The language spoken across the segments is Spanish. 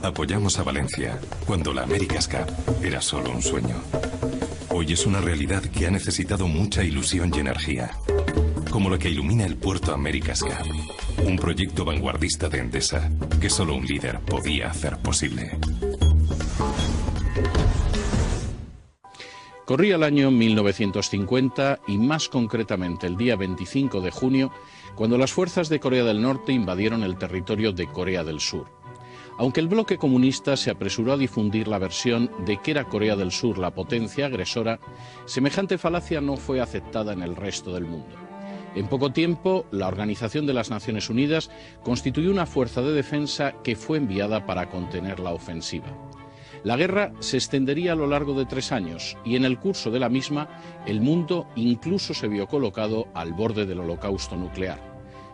Apoyamos a Valencia cuando la America's Cup era solo un sueño. Hoy es una realidad que ha necesitado mucha ilusión y energía, como la que ilumina el puerto America's Cup, un proyecto vanguardista de Endesa que solo un líder podía hacer posible. Corría el año 1950 y más concretamente el día 25 de junio, cuando las fuerzas de Corea del Norte invadieron el territorio de Corea del Sur. Aunque el bloque comunista se apresuró a difundir la versión de que era Corea del Sur la potencia agresora, semejante falacia no fue aceptada en el resto del mundo. En poco tiempo, la Organización de las Naciones Unidas constituyó una fuerza de defensa que fue enviada para contener la ofensiva. La guerra se extendería a lo largo de 3 años y en el curso de la misma, el mundo incluso se vio colocado al borde del holocausto nuclear.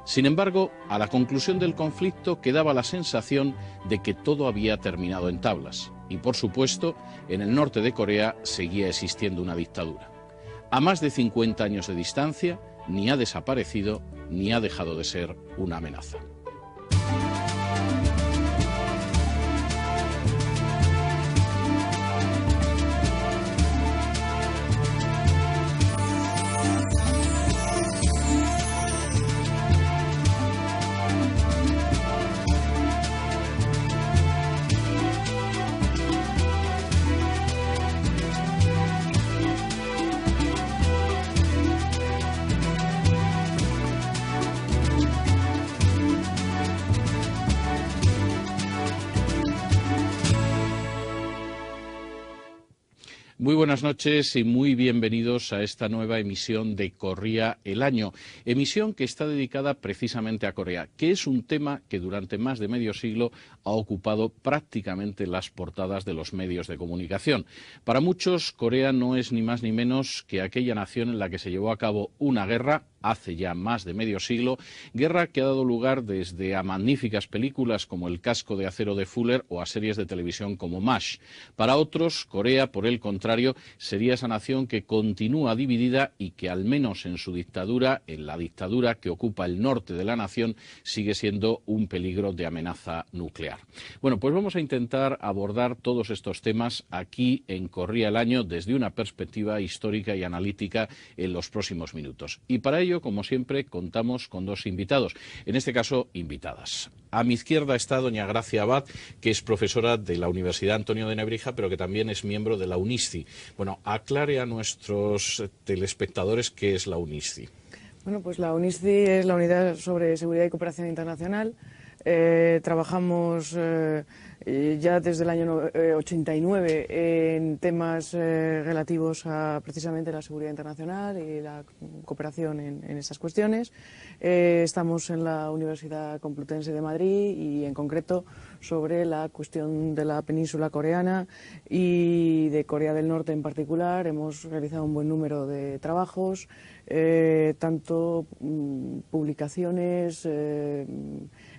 Sin embargo, a la conclusión del conflicto quedaba la sensación de que todo había terminado en tablas. Y, por supuesto, en el norte de Corea seguía existiendo una dictadura. A más de 50 años de distancia, ni ha desaparecido ni ha dejado de ser una amenaza. Muy buenas noches y muy bienvenidos a esta nueva emisión de Corría el Año, emisión que está dedicada precisamente a Corea, que es un tema que durante más de medio siglo ha ocupado prácticamente las portadas de los medios de comunicación. Para muchos, Corea no es ni más ni menos que aquella nación en la que se llevó a cabo una guerra hace ya más de medio siglo, guerra que ha dado lugar desde a magníficas películas como El casco de acero de Fuller o a series de televisión como MASH. Para otros, Corea, por el contrario, sería esa nación que continúa dividida y que al menos en su dictadura, en la dictadura que ocupa el norte de la nación, sigue siendo un peligro de amenaza nuclear. Bueno, pues vamos a intentar abordar todos estos temas aquí en Corría el Año desde una perspectiva histórica y analítica en los próximos minutos. Y para ello, como siempre, contamos con 2 invitados, en este caso, invitadas. A mi izquierda está doña Gracia Abad, que es profesora de la Universidad Antonio de Nebrija, pero que también es miembro de la UNISCI. Bueno, aclare a nuestros telespectadores qué es la UNISCI. Bueno, pues la UNISCI es la Unidad sobre Seguridad y Cooperación Internacional. Trabajamos ya desde el año 89 en temas relativos a precisamente la seguridad internacional y la cooperación en estas cuestiones. Estamos en la Universidad Complutense de Madrid y en concreto sobre la cuestión de la península coreana y de Corea del Norte en particular. Hemos realizado un buen número de trabajos, tanto publicaciones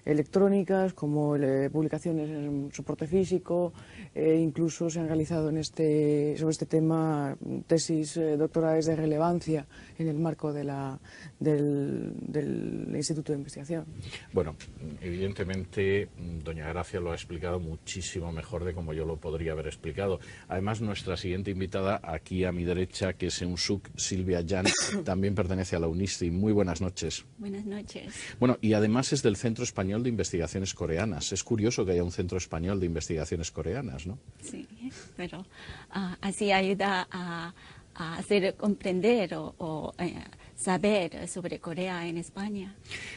electrónicas como publicaciones en soporte físico, incluso se han realizado sobre este tema tesis doctorales de relevancia en el marco de del Instituto de Investigación. Bueno, evidentemente doña Gracia lo ha explicado muchísimo mejor de como yo lo podría haber explicado. Además, nuestra siguiente invitada aquí a mi derecha, que es Eun-Suk Silvia Yan, también pertenece a la UNISCI. Muy buenas noches. Buenas noches. Bueno, y además es del Centro Español de Investigaciones Coreanas. Es curioso que haya un Centro Español de Investigaciones Coreanas, ¿no? Sí, pero así ayuda a hacer comprender o saber sobre Corea en España.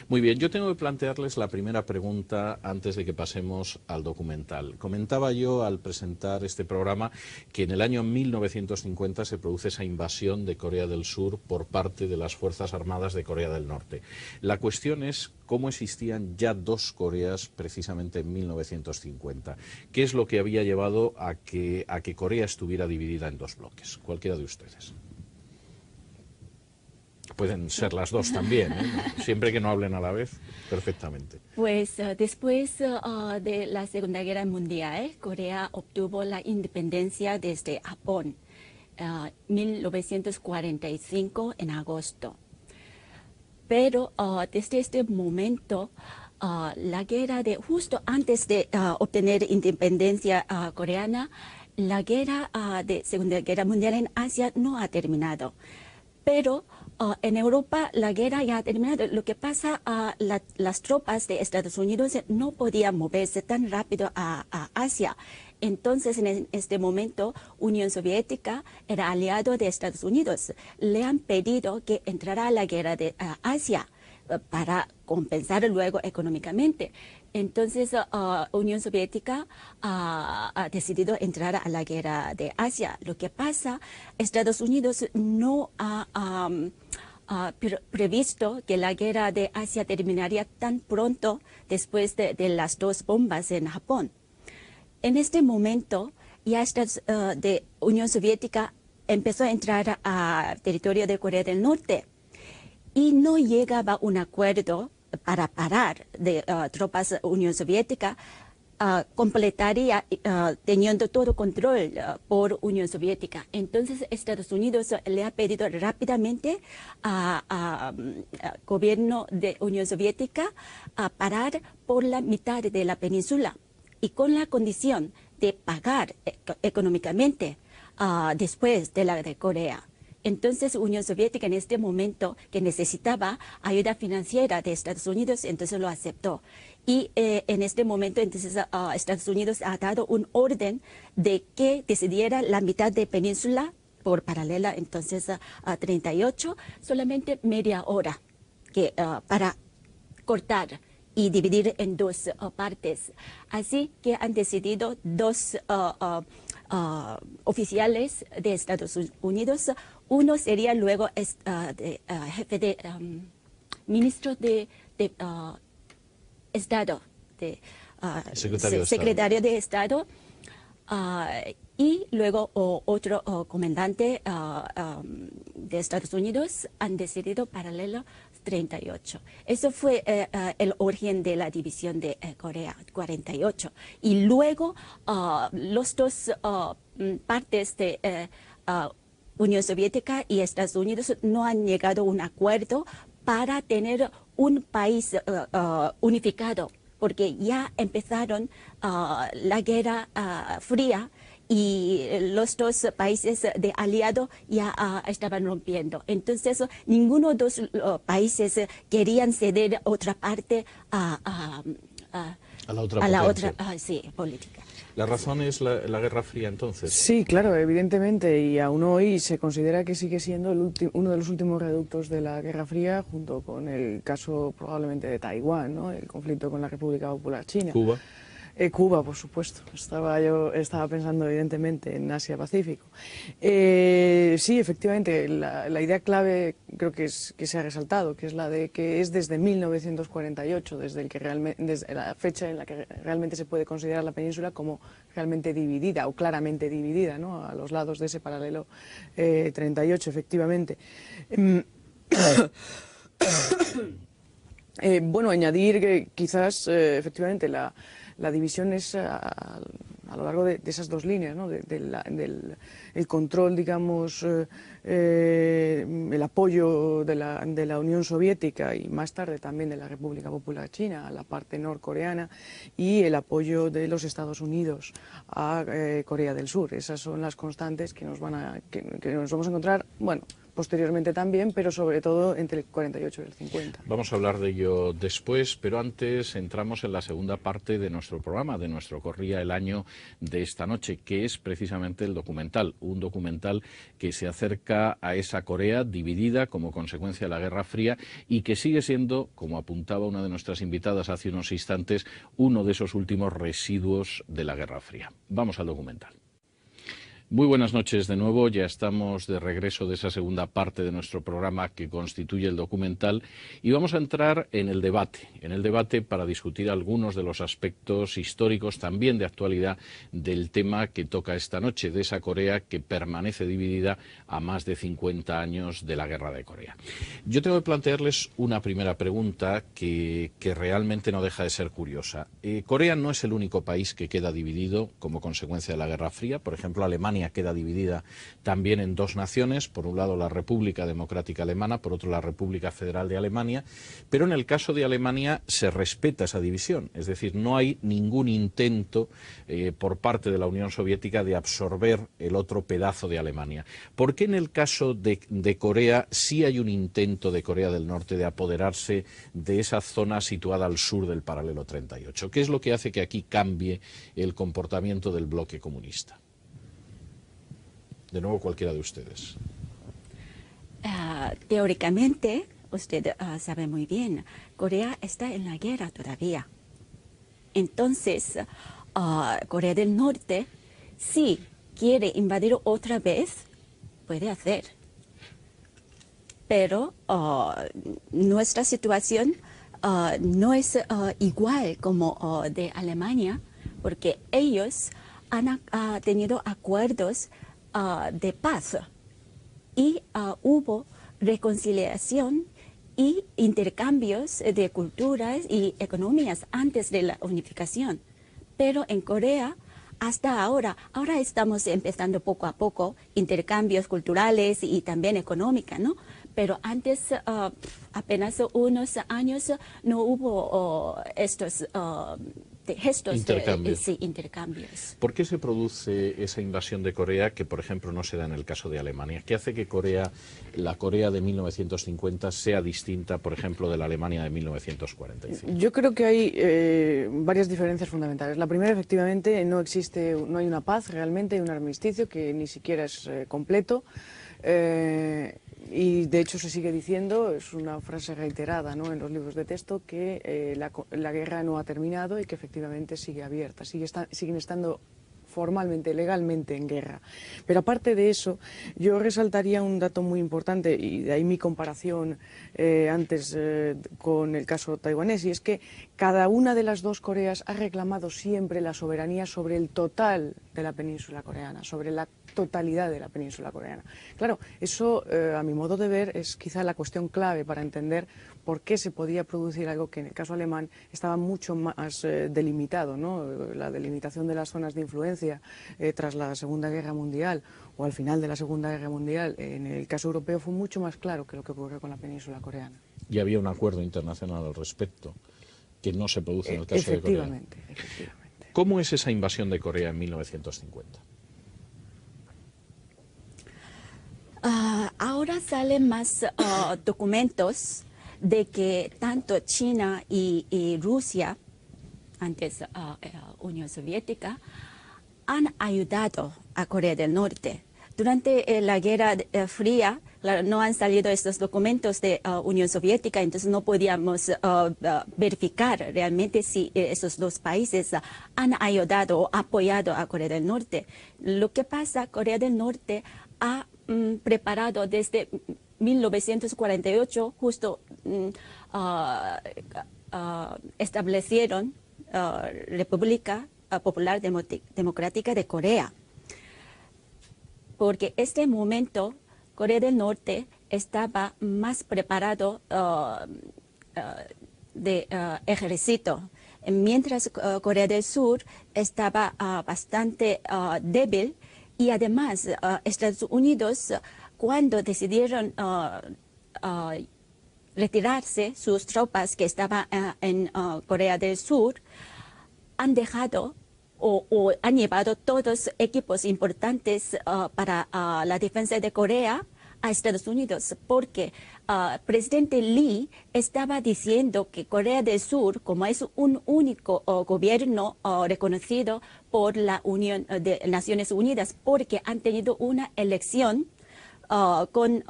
Muy bien, yo tengo que plantearles la primera pregunta antes de que pasemos al documental. Comentaba yo al presentar este programa que en el año 1950 se produce esa invasión de Corea del Sur por parte de las Fuerzas Armadas de Corea del Norte. La cuestión es cómo existían ya 2 Coreas precisamente en 1950. ¿Qué es lo que había llevado a que Corea estuviera dividida en 2 bloques? Cualquiera de ustedes. Pueden ser las 2 también, ¿eh? Siempre que no hablen a la vez, perfectamente. Pues después de la Segunda Guerra Mundial, Corea obtuvo la independencia desde Japón, 1945 en agosto. Pero desde este momento la guerra de justo antes de obtener independencia coreana, la guerra de Segunda Guerra Mundial en Asia no ha terminado. Pero en Europa la guerra ya ha terminado. Lo que pasa, las tropas de Estados Unidos no podían moverse tan rápido a Asia. Entonces, en este momento, Unión Soviética era aliado de Estados Unidos. Le han pedido que entrara a la guerra de Asia para compensar luego económicamente. Entonces, Unión Soviética ha decidido entrar a la guerra de Asia. Lo que pasa, Estados Unidos no ha previsto que la guerra de Asia terminaría tan pronto después de las dos bombas en Japón. En este momento, ya de Unión Soviética empezó a entrar al territorio de Corea del Norte y no llegaba a un acuerdo para parar de tropas Unión Soviética, completaría teniendo todo control por Unión Soviética. Entonces, Estados Unidos le ha pedido rápidamente al gobierno de Unión Soviética a parar por la mitad de la península y con la condición de pagar económicamente después de la de Corea. Entonces, Unión Soviética en este momento que necesitaba ayuda financiera de Estados Unidos, entonces lo aceptó. Y en este momento, entonces, Estados Unidos ha dado un orden de que decidiera la mitad de península por paralela, entonces, a 38, solamente media hora que, para cortar y dividir en dos partes. Así que han decidido dos oficiales de Estados Unidos. Uno sería luego jefe de ministro de Estado, secretario de Estado, y luego otro comandante de Estados Unidos. Han decidido paralelo 38. Eso fue el origen de la división de Corea, 48. Y luego los dos partes de Unión Soviética y Estados Unidos no han llegado a un acuerdo para tener un país unificado, porque ya empezaron la Guerra Fría y los dos países de aliado ya estaban rompiendo. Entonces, ninguno de los países querían ceder otra parte a la otra política. ¿La razón es la Guerra Fría entonces? Sí, claro, evidentemente, y aún hoy se considera que sigue siendo uno de los últimos reductos de la Guerra Fría, junto con el caso probablemente de Taiwán, ¿no? El conflicto con la República Popular China. ¿Cuba? Cuba, por supuesto. Estaba pensando evidentemente en Asia-Pacífico. Sí, efectivamente, la idea clave creo que se ha resaltado, que es la de que es desde 1948, desde la fecha en la que realmente se puede considerar la península como realmente dividida o claramente dividida, ¿no? A los lados de ese paralelo 38, efectivamente. Bueno, añadir que quizás efectivamente la división es a lo largo de esas dos líneas, ¿no? El control, digamos, el apoyo de la Unión Soviética y más tarde también de la República Popular China a la parte norcoreana y el apoyo de los Estados Unidos a Corea del Sur. Esas son las constantes que nos vamos a encontrar, bueno, posteriormente también, pero sobre todo entre el 48 y el 50. Vamos a hablar de ello después, pero antes entramos en la segunda parte de nuestro programa, de nuestro Corría el Año de esta noche, que es precisamente el documental, un documental que se acerca a esa Corea dividida como consecuencia de la Guerra Fría y que sigue siendo, como apuntaba una de nuestras invitadas hace unos instantes, uno de esos últimos residuos de la Guerra Fría. Vamos al documental. Muy buenas noches de nuevo, ya estamos de regreso de esa segunda parte de nuestro programa que constituye el documental y vamos a entrar en el debate para discutir algunos de los aspectos históricos también de actualidad del tema que toca esta noche, de esa Corea que permanece dividida a más de 50 años de la Guerra de Corea. Yo tengo que plantearles una primera pregunta que realmente no deja de ser curiosa. Corea no es el único país que queda dividido como consecuencia de la Guerra Fría, por ejemplo Alemania Alemania queda dividida también en dos naciones, por un lado la República Democrática Alemana, por otro la República Federal de Alemania, pero en el caso de Alemania se respeta esa división, es decir, no hay ningún intento por parte de la Unión Soviética de absorber el otro pedazo de Alemania. ¿Por qué en el caso de Corea sí hay un intento de Corea del Norte de apoderarse de esa zona situada al sur del paralelo 38? ¿Qué es lo que hace que aquí cambie el comportamiento del bloque comunista? De nuevo, cualquiera de ustedes. Teóricamente, usted sabe muy bien, Corea está en la guerra todavía. Entonces, Corea del Norte, si quiere invadir otra vez, puede hacer. Pero nuestra situación no es igual como de Alemania, porque ellos han tenido acuerdos de paz y hubo reconciliación y intercambios de culturas y economías antes de la unificación. Pero en Corea, hasta ahora estamos empezando poco a poco intercambios culturales y también económicos, ¿no? Pero antes, apenas unos años, no hubo estos gestos, intercambios. ¿Por qué se produce esa invasión de Corea que, por ejemplo, no se da en el caso de Alemania? ¿Qué hace que la Corea de 1950 sea distinta, por ejemplo, de la Alemania de 1945? Yo creo que hay varias diferencias fundamentales. La primera, efectivamente, no hay una paz realmente, hay un armisticio que ni siquiera es completo. Y de hecho se sigue diciendo, es una frase reiterada, ¿no?, en los libros de texto, que la guerra no ha terminado y que efectivamente sigue abierta, siguen estando formalmente, legalmente en guerra. Pero aparte de eso, yo resaltaría un dato muy importante, y de ahí mi comparación antes con el caso taiwanés, y es que cada una de las dos Coreas ha reclamado siempre la soberanía sobre el total de la península coreana, sobre la totalidad de la península coreana. Claro, eso, a mi modo de ver, es quizá la cuestión clave para entender por qué se podía producir algo que en el caso alemán estaba mucho más delimitado, ¿no? La delimitación de las zonas de influencia tras la Segunda Guerra Mundial o al final de la Segunda Guerra Mundial, en el caso europeo fue mucho más claro que lo que ocurrió con la península coreana. Y había un acuerdo internacional al respecto, que no se produce en el caso de Corea. Efectivamente. ¿Cómo es esa invasión de Corea en 1950? Ahora salen más documentos de que tanto China y Rusia, antes Unión Soviética, han ayudado a Corea del Norte. Durante la Guerra Fría, claro, no han salido estos documentos de Unión Soviética, entonces no podíamos verificar realmente si esos dos países han ayudado o apoyado a Corea del Norte. Lo que pasa, Corea del Norte ha preparado desde 1948, justo establecieron República Popular Democrática de Corea. Porque en este momento Corea del Norte estaba más preparado de ejército, mientras Corea del Sur estaba bastante débil. Y además, Estados Unidos, cuando decidieron retirarse sus tropas que estaban en Corea del Sur, han dejado o han llevado todos equipos importantes para la defensa de Corea a Estados Unidos, porque presidente Lee estaba diciendo que Corea del Sur, como es un único gobierno reconocido por la Unión de Naciones Unidas, porque han tenido una elección con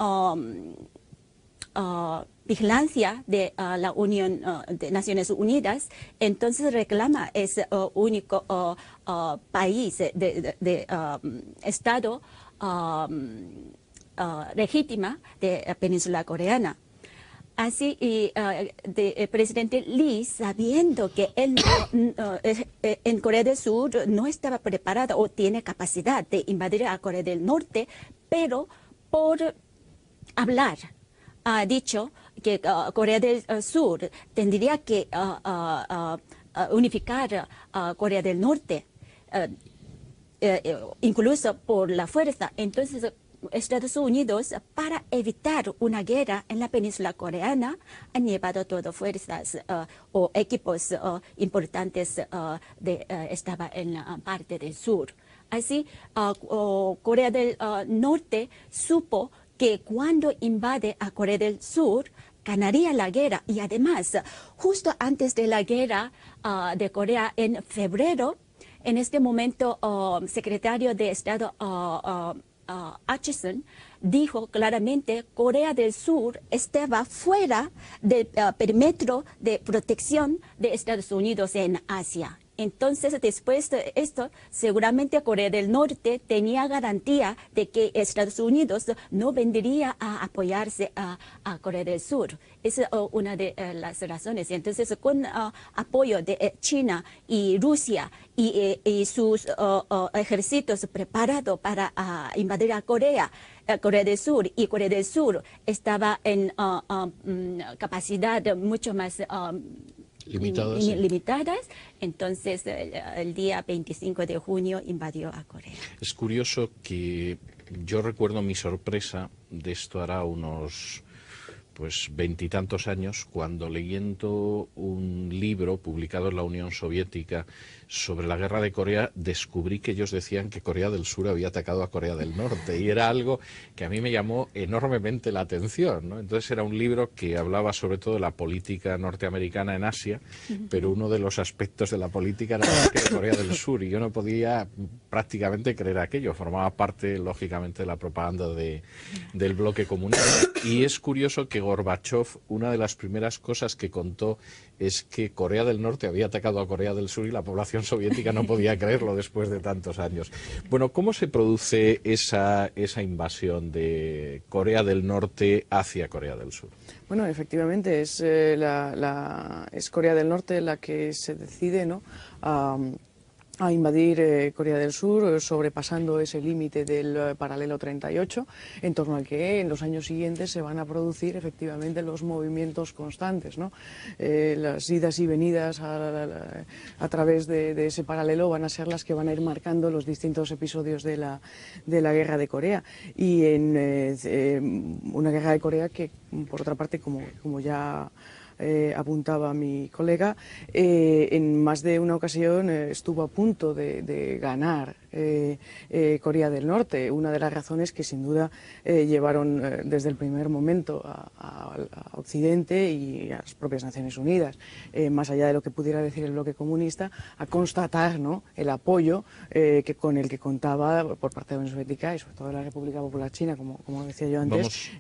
vigilancia de la Unión de Naciones Unidas, entonces reclama ese único país de Estado legítima de la península coreana. Así, el presidente Lee, sabiendo que él en Corea del Sur no estaba preparado o tiene capacidad de invadir a Corea del Norte, pero por hablar, ha dicho que Corea del Sur tendría que unificar a Corea del Norte. incluso por la fuerza. Entonces, Estados Unidos, para evitar una guerra en la península coreana, han llevado todas fuerzas o equipos importantes estaba en la parte del sur. Así, Corea del Norte supo que cuando invade a Corea del Sur, ganaría la guerra. Y además, justo antes de la guerra de Corea en febrero, en este momento, secretario de Estado Acheson dijo claramente que Corea del Sur estaba fuera del perímetro de protección de Estados Unidos en Asia. Entonces, después de esto, seguramente Corea del Norte tenía garantía de que Estados Unidos no vendría a apoyarse a Corea del Sur. Esa es una de las razones. Entonces, con apoyo de China y Rusia y sus ejércitos preparados para invadir a Corea del Sur, y Corea del Sur estaba en capacidad mucho más limitadas. Entonces, el día 25 de junio invadió a Corea. Es curioso que yo recuerdo mi sorpresa de esto hará unos veintitantos años, cuando leyendo un libro publicado en la Unión Soviética sobre la guerra de Corea, descubrí que ellos decían que Corea del Sur había atacado a Corea del Norte, y era algo que a mí me llamó enormemente la atención, ¿no? Entonces era un libro que hablaba sobre todo de la política norteamericana en Asia, pero uno de los aspectos de la política era que Corea del Sur, y yo no podía prácticamente creer aquello. Formaba parte, lógicamente, de la propaganda del bloque comunista. Y es curioso que Gorbachov, una de las primeras cosas que contó es que Corea del Norte había atacado a Corea del Sur, y la población soviética no podía creerlo después de tantos años. Bueno, ¿cómo se produce esa invasión de Corea del Norte hacia Corea del Sur? Bueno, efectivamente, es Corea del Norte la que se decide, ¿no?, a invadir Corea del Sur, sobrepasando ese límite del paralelo 38, en torno al que en los años siguientes se van a producir efectivamente los movimientos constantes, ¿no? Las idas y venidas a través de ese paralelo van a ser las que van a ir marcando los distintos episodios de la guerra de Corea. Y en una guerra de Corea que, por otra parte, como ya apuntaba mi colega, en más de una ocasión estuvo a punto de ganar Corea del Norte. Una de las razones que sin duda llevaron desde el primer momento a Occidente y a las propias Naciones Unidas, más allá de lo que pudiera decir el bloque comunista, a constatar, ¿no?, el apoyo con el que contaba por parte de la Unión Soviética y sobre todo de la República Popular China, como decía yo antes,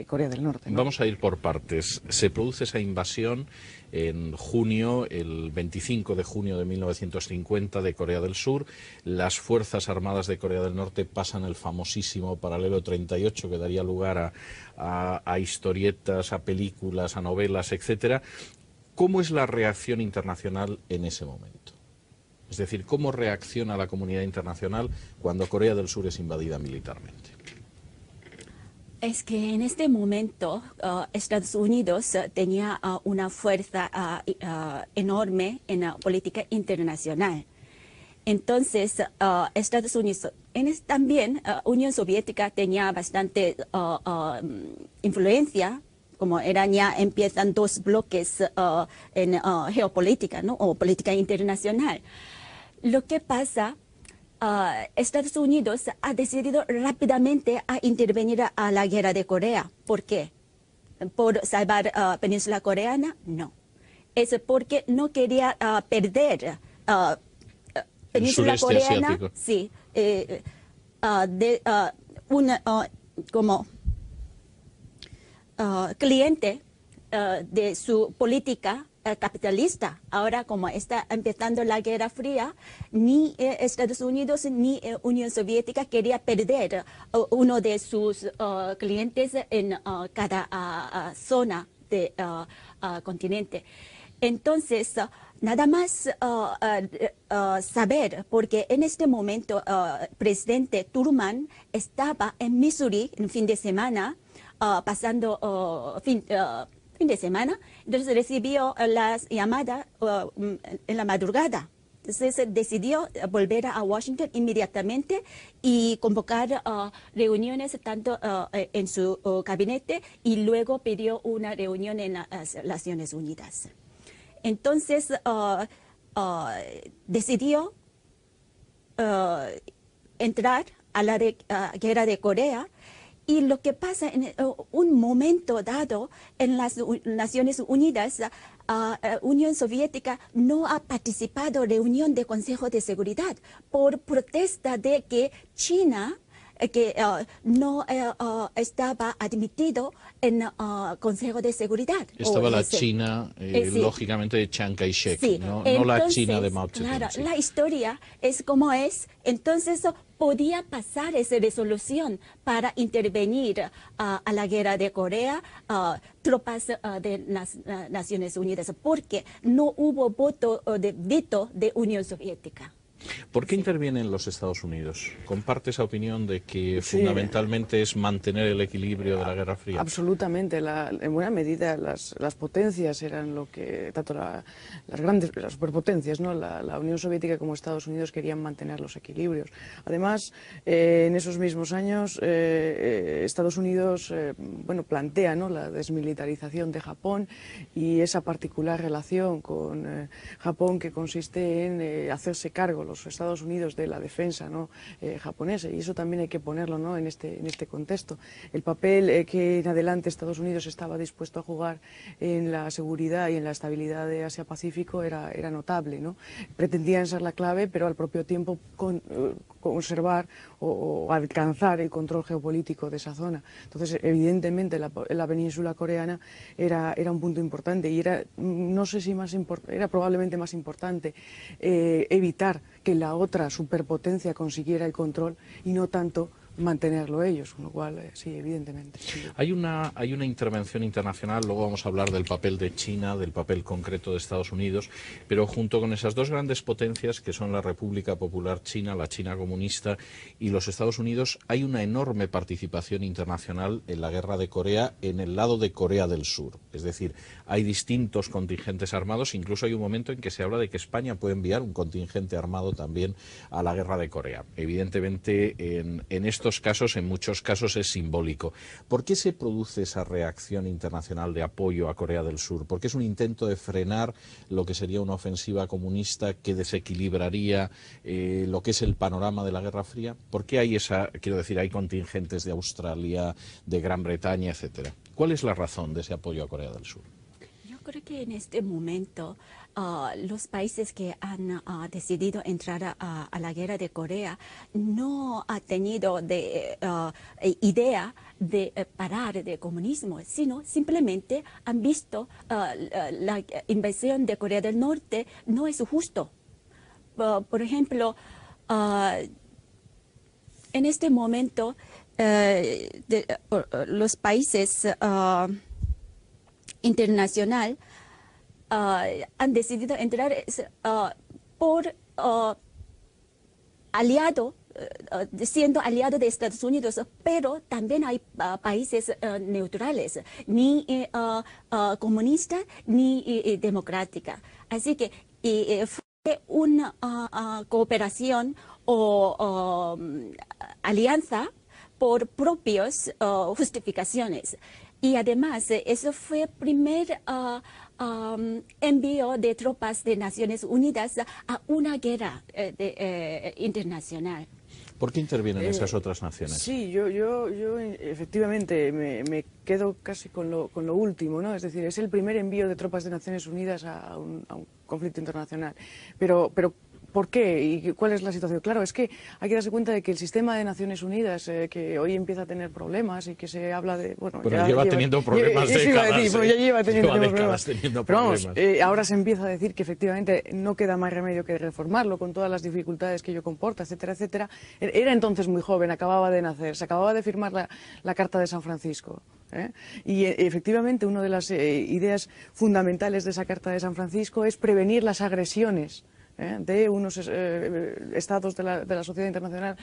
Corea del Norte, ¿no? Vamos a ir por partes. Se produce esa invasión en junio, el 25 de junio de 1950, de Corea del Sur. Las Fuerzas Armadas de Corea del Norte pasan el famosísimo paralelo 38, que daría lugar a historietas, a películas, a novelas, etcétera. ¿Cómo es la reacción internacional en ese momento? Es decir, ¿cómo reacciona la comunidad internacional cuando Corea del Sur es invadida militarmente? Es que en este momento Estados Unidos tenía una fuerza enorme en la política internacional. Entonces, Estados Unidos, también Unión Soviética tenía bastante influencia, como eran ya empiezan dos bloques en geopolítica, ¿no?, o política internacional. Lo que pasa, Estados Unidos ha decidido rápidamente a intervenir a la guerra de Corea. ¿Por qué? ¿Por salvar península coreana? No. Es porque no quería perder península coreana, asiático. Sí, como cliente de su política capitalista. Ahora, como está empezando la Guerra Fría, ni Estados Unidos ni Unión Soviética quería perder uno de sus clientes en cada zona del continente. Entonces, nada más saber, porque en este momento presidente Truman estaba en Missouri en fin de semana, pasando fin de semana, entonces recibió las llamadas en la madrugada Entonces decidió volver a Washington inmediatamente y convocar reuniones tanto en su gabinete y luego pidió una reunión en las Naciones Unidas. Entonces decidió entrar a la guerra de Corea. Y lo que pasa en un momento dado en las Naciones Unidas, Unión Soviética no ha participado en reunión del Consejo de Seguridad por protesta de que China no estaba admitido en Consejo de Seguridad. Estaba la China, lógicamente, de Chiang Kai-shek, sí. no Entonces, la China de Mao Zedong. Claro, sí. la historia es como es, entonces podía pasar esa resolución para intervenir a la guerra de Corea, tropas de las Naciones Unidas, porque no hubo voto de veto de Unión Soviética. ¿Por qué intervienen los Estados Unidos? ¿Comparte esa opinión de que fundamentalmente es mantener el equilibrio de la Guerra Fría? Absolutamente. En buena medida las potencias eran lo que, tanto las superpotencias, ¿no? La Unión Soviética como Estados Unidos querían mantener los equilibrios. Además, en esos mismos años, Estados Unidos plantea, ¿no?, la desmilitarización de Japón y esa particular relación con Japón que consiste en hacerse cargo los Estados Unidos de la defensa, ¿no?, japonesa, y eso también hay que ponerlo, ¿no?, en este contexto. El papel que en adelante Estados Unidos estaba dispuesto a jugar en la seguridad y en la estabilidad de Asia-Pacífico era notable, ¿no? Pretendían ser la clave, pero al propio tiempo conservar o alcanzar el control geopolítico de esa zona. Entonces, evidentemente, la península coreana era un punto importante y era, no sé si era probablemente más importante evitar que la otra superpotencia consiguiera el control y no tanto mantenerlo ellos, con lo cual, sí, evidentemente. Sí. Hay una intervención internacional, luego vamos a hablar del papel de China, del papel concreto de Estados Unidos, pero junto con esas dos grandes potencias, que son la República Popular China, la China comunista, y los Estados Unidos, hay una enorme participación internacional en la guerra de Corea en el lado de Corea del Sur. Es decir, hay distintos contingentes armados, incluso hay un momento en que se habla de que España puede enviar un contingente armado también a la guerra de Corea. Evidentemente, en estos casos, en muchos casos, es simbólico. ¿Por qué se produce esa reacción internacional de apoyo a Corea del Sur? ¿Por qué es un intento de frenar lo que sería una ofensiva comunista que desequilibraría lo que es el panorama de la Guerra Fría? ¿Por qué hay hay contingentes de Australia, de Gran Bretaña, etcétera? ¿Cuál es la razón de ese apoyo a Corea del Sur? Yo creo que en este momento los países que han decidido entrar a la guerra de Corea no han tenido idea de parar del comunismo, sino simplemente han visto la invasión de Corea del Norte no es justo. Por ejemplo, en este momento los países internacional han decidido entrar por siendo aliado de Estados Unidos, pero también hay países neutrales, ni comunista ni democrática. Así que fue una cooperación o alianza por propias justificaciones. Y además, eso fue el primer envío de tropas de Naciones Unidas a una guerra internacional. ¿Por qué intervienen esas otras naciones? Sí, yo efectivamente me quedo casi con lo último, ¿no? Es decir, es el primer envío de tropas de Naciones Unidas a un conflicto internacional. Pero ¿por qué? ¿Y cuál es la situación? Claro, es que hay que darse cuenta de que el sistema de Naciones Unidas, que hoy empieza a tener problemas y que se habla de... Bueno, ya lleva teniendo problemas décadas. Ya lleva teniendo problemas. Pero vamos, ahora se empieza a decir que efectivamente no queda más remedio que reformarlo con todas las dificultades que ello comporta, etcétera, etcétera. Era entonces muy joven, acababa de nacer, se acababa de firmar la Carta de San Francisco. Y efectivamente una de las ideas fundamentales de esa Carta de San Francisco es prevenir las agresiones de unos estados de la sociedad internacional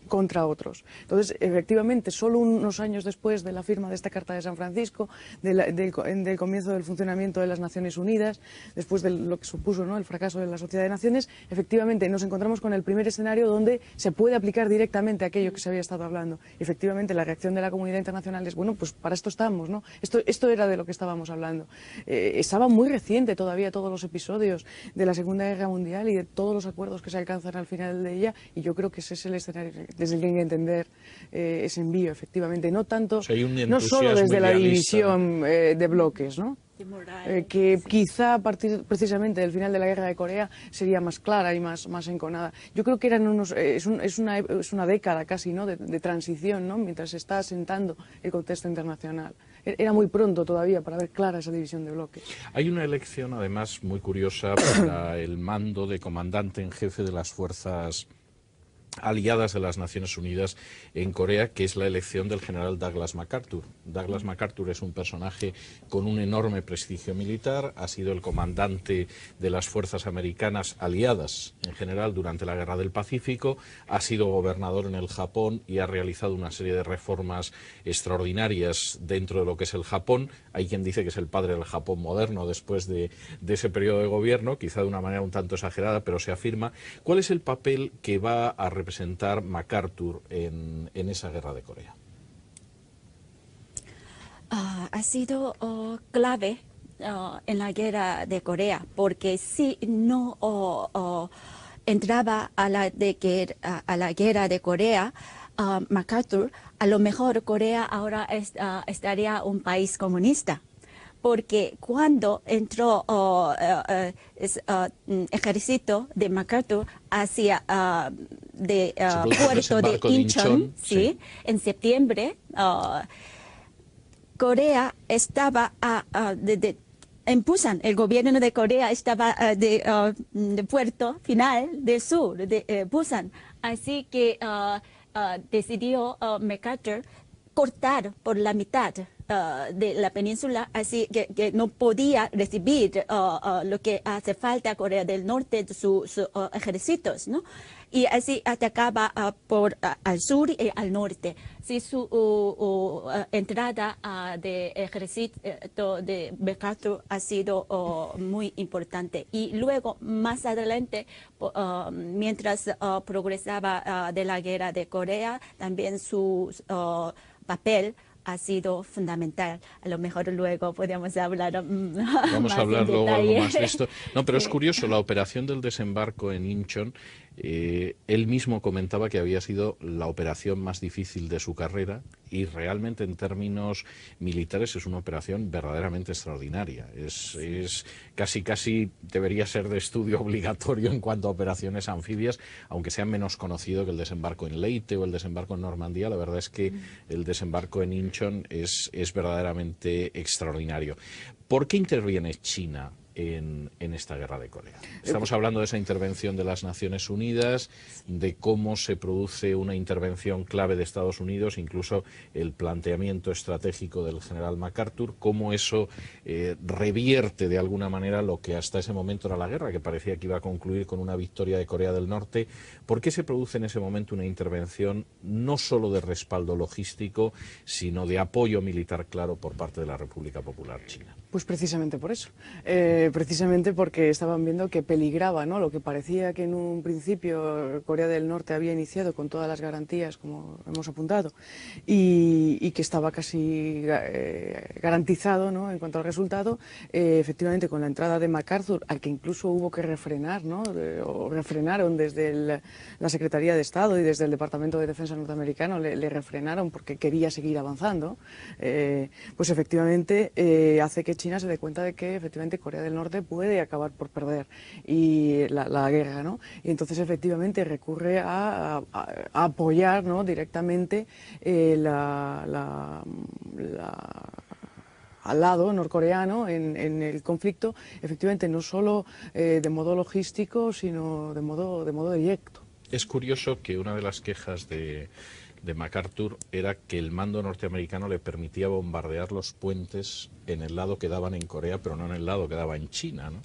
contra otros. Entonces, efectivamente, solo unos años después de la firma de esta Carta de San Francisco, del comienzo del funcionamiento de las Naciones Unidas, después de lo que supuso, ¿no?, el fracaso de la Sociedad de Naciones, efectivamente nos encontramos con el primer escenario donde se puede aplicar directamente aquello que se había estado hablando. Efectivamente, la reacción de la comunidad internacional es, bueno, pues para esto estamos, ¿no? Esto era de lo que estábamos hablando. Estaba muy reciente todavía todos los episodios de la Segunda Guerra Mundial y de todos los acuerdos que se alcanzan al final de ella, y yo creo que ese es el escenario desde el que hay que entender ese envío, efectivamente, no tanto, o sea, no solo desde la división de bloques, ¿no? Que quizá a partir precisamente del final de la Guerra de Corea sería más clara y más enconada. Yo creo que es una década casi, ¿no?, de transición, ¿no?, mientras se está asentando el contexto internacional. Era muy pronto todavía para ver clara esa división de bloques. Hay una elección además muy curiosa para el mando de comandante en jefe de las fuerzas aliadas de las Naciones Unidas en Corea, que es la elección del general Douglas MacArthur. Douglas MacArthur es un personaje con un enorme prestigio militar, ha sido el comandante de las fuerzas americanas aliadas en general durante la Guerra del Pacífico, ha sido gobernador en el Japón y ha realizado una serie de reformas extraordinarias dentro de lo que es el Japón. Hay quien dice que es el padre del Japón moderno después de ese periodo de gobierno, quizá de una manera un tanto exagerada, pero se afirma. ¿Cuál es el papel que va a representar MacArthur en esa guerra de Corea? Ha sido clave en la guerra de Corea, porque si no entraba a la guerra de Corea, MacArthur, a lo mejor Corea ahora estaría un país comunista. Porque cuando entró ejército de MacArthur hacia puerto de Incheon, sí, en septiembre, Corea estaba en Busan. El gobierno de Corea estaba de puerto final del sur, de Busan. Así que decidió MacArthur cortar por la mitad de la península, así que no podía recibir lo que hace falta a Corea del Norte, sus ejércitos, ¿no? Y así atacaba al sur y al norte. Sí, su entrada de ejército de MacArthur ha sido muy importante. Y luego, más adelante, mientras progresaba de la guerra de Corea, también su papel ha sido fundamental. A lo mejor luego podemos hablar Vamos a hablar luego algo más de esto. No, pero es curioso, la operación del desembarco en Incheon, él mismo comentaba que había sido la operación más difícil de su carrera y realmente en términos militares es una operación verdaderamente extraordinaria. Es casi debería ser de estudio obligatorio en cuanto a operaciones anfibias, aunque sea menos conocido que el desembarco en Leyte o el desembarco en Normandía. La verdad es que el desembarco en Incheon es verdaderamente extraordinario. ¿Por qué interviene China en esta guerra de Corea? Estamos hablando de esa intervención de las Naciones Unidas, de cómo se produce una intervención clave de Estados Unidos, incluso el planteamiento estratégico del general MacArthur, cómo eso revierte de alguna manera lo que hasta ese momento era la guerra, que parecía que iba a concluir con una victoria de Corea del Norte. ¿Por qué se produce en ese momento una intervención no solo de respaldo logístico, sino de apoyo militar claro por parte de la República Popular China? Pues precisamente por eso, precisamente porque estaban viendo que peligraba, ¿no?, lo que parecía que en un principio Corea del Norte había iniciado con todas las garantías, como hemos apuntado, y que estaba casi garantizado, ¿no?, en cuanto al resultado. Efectivamente, con la entrada de MacArthur, al que incluso hubo que refrenar, ¿no?, o refrenaron desde la Secretaría de Estado y desde el Departamento de Defensa norteamericano, le refrenaron porque quería seguir avanzando, pues efectivamente hace que China se dé cuenta de que efectivamente Corea del Norte puede acabar por perder y la guerra, ¿no? Y entonces efectivamente recurre a apoyar, ¿no?, directamente al lado norcoreano en el conflicto, efectivamente no solo de modo logístico, sino de modo directo. Es curioso que una de las quejas de MacArthur era que el mando norteamericano le permitía bombardear los puentes en el lado que daban en Corea, pero no en el lado que daba en China, ¿no?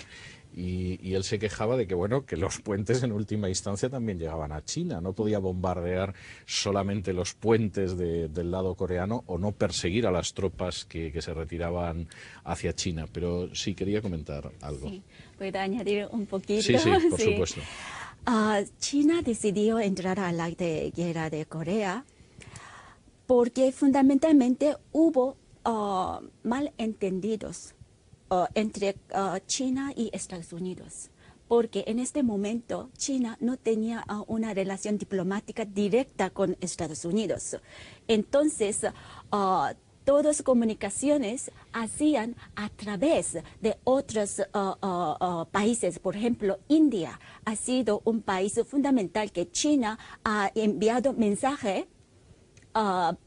y él se quejaba de que, bueno, que los puentes en última instancia también llegaban a China. No podía bombardear solamente los puentes del lado coreano o no perseguir a las tropas que se retiraban hacia China. Pero sí, quería comentar algo. Sí, puedo añadir un poquito. Sí, por supuesto. China decidió entrar a la guerra de Corea porque fundamentalmente hubo malentendidos entre China y Estados Unidos, porque en este momento China no tenía una relación diplomática directa con Estados Unidos. Entonces, todas las comunicaciones hacían a través de otros países. Por ejemplo, India ha sido un país fundamental que China ha enviado mensajes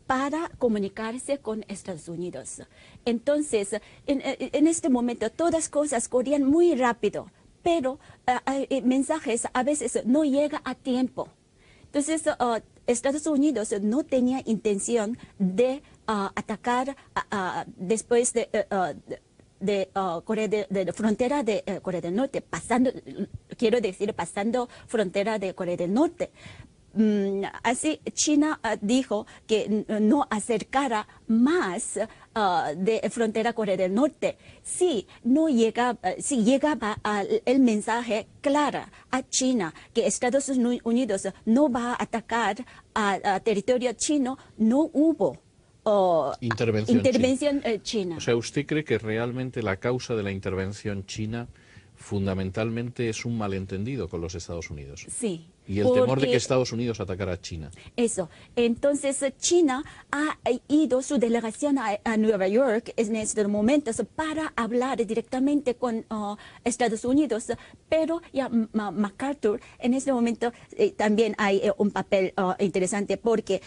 para comunicarse con Estados Unidos. Entonces, en este momento, todas las cosas corrían muy rápido, pero mensajes a veces no llegan a tiempo. Entonces, Estados Unidos no tenía intención de atacar después de Corea de frontera de Corea del Norte, pasando frontera de Corea del Norte. Así China dijo que no acercara más de frontera Corea del Norte. Si llegaba el mensaje claro a China que Estados Unidos no va a atacar a territorio chino, no hubo intervención china. O sea, ¿usted cree que realmente la causa de la intervención china fundamentalmente es un malentendido con los Estados Unidos? Sí. Y el temor de que Estados Unidos atacara a China. Eso. Entonces, China ha ido su delegación a Nueva York en estos momentos para hablar directamente con Estados Unidos, pero ya MacArthur en este momento también hay un papel interesante, porque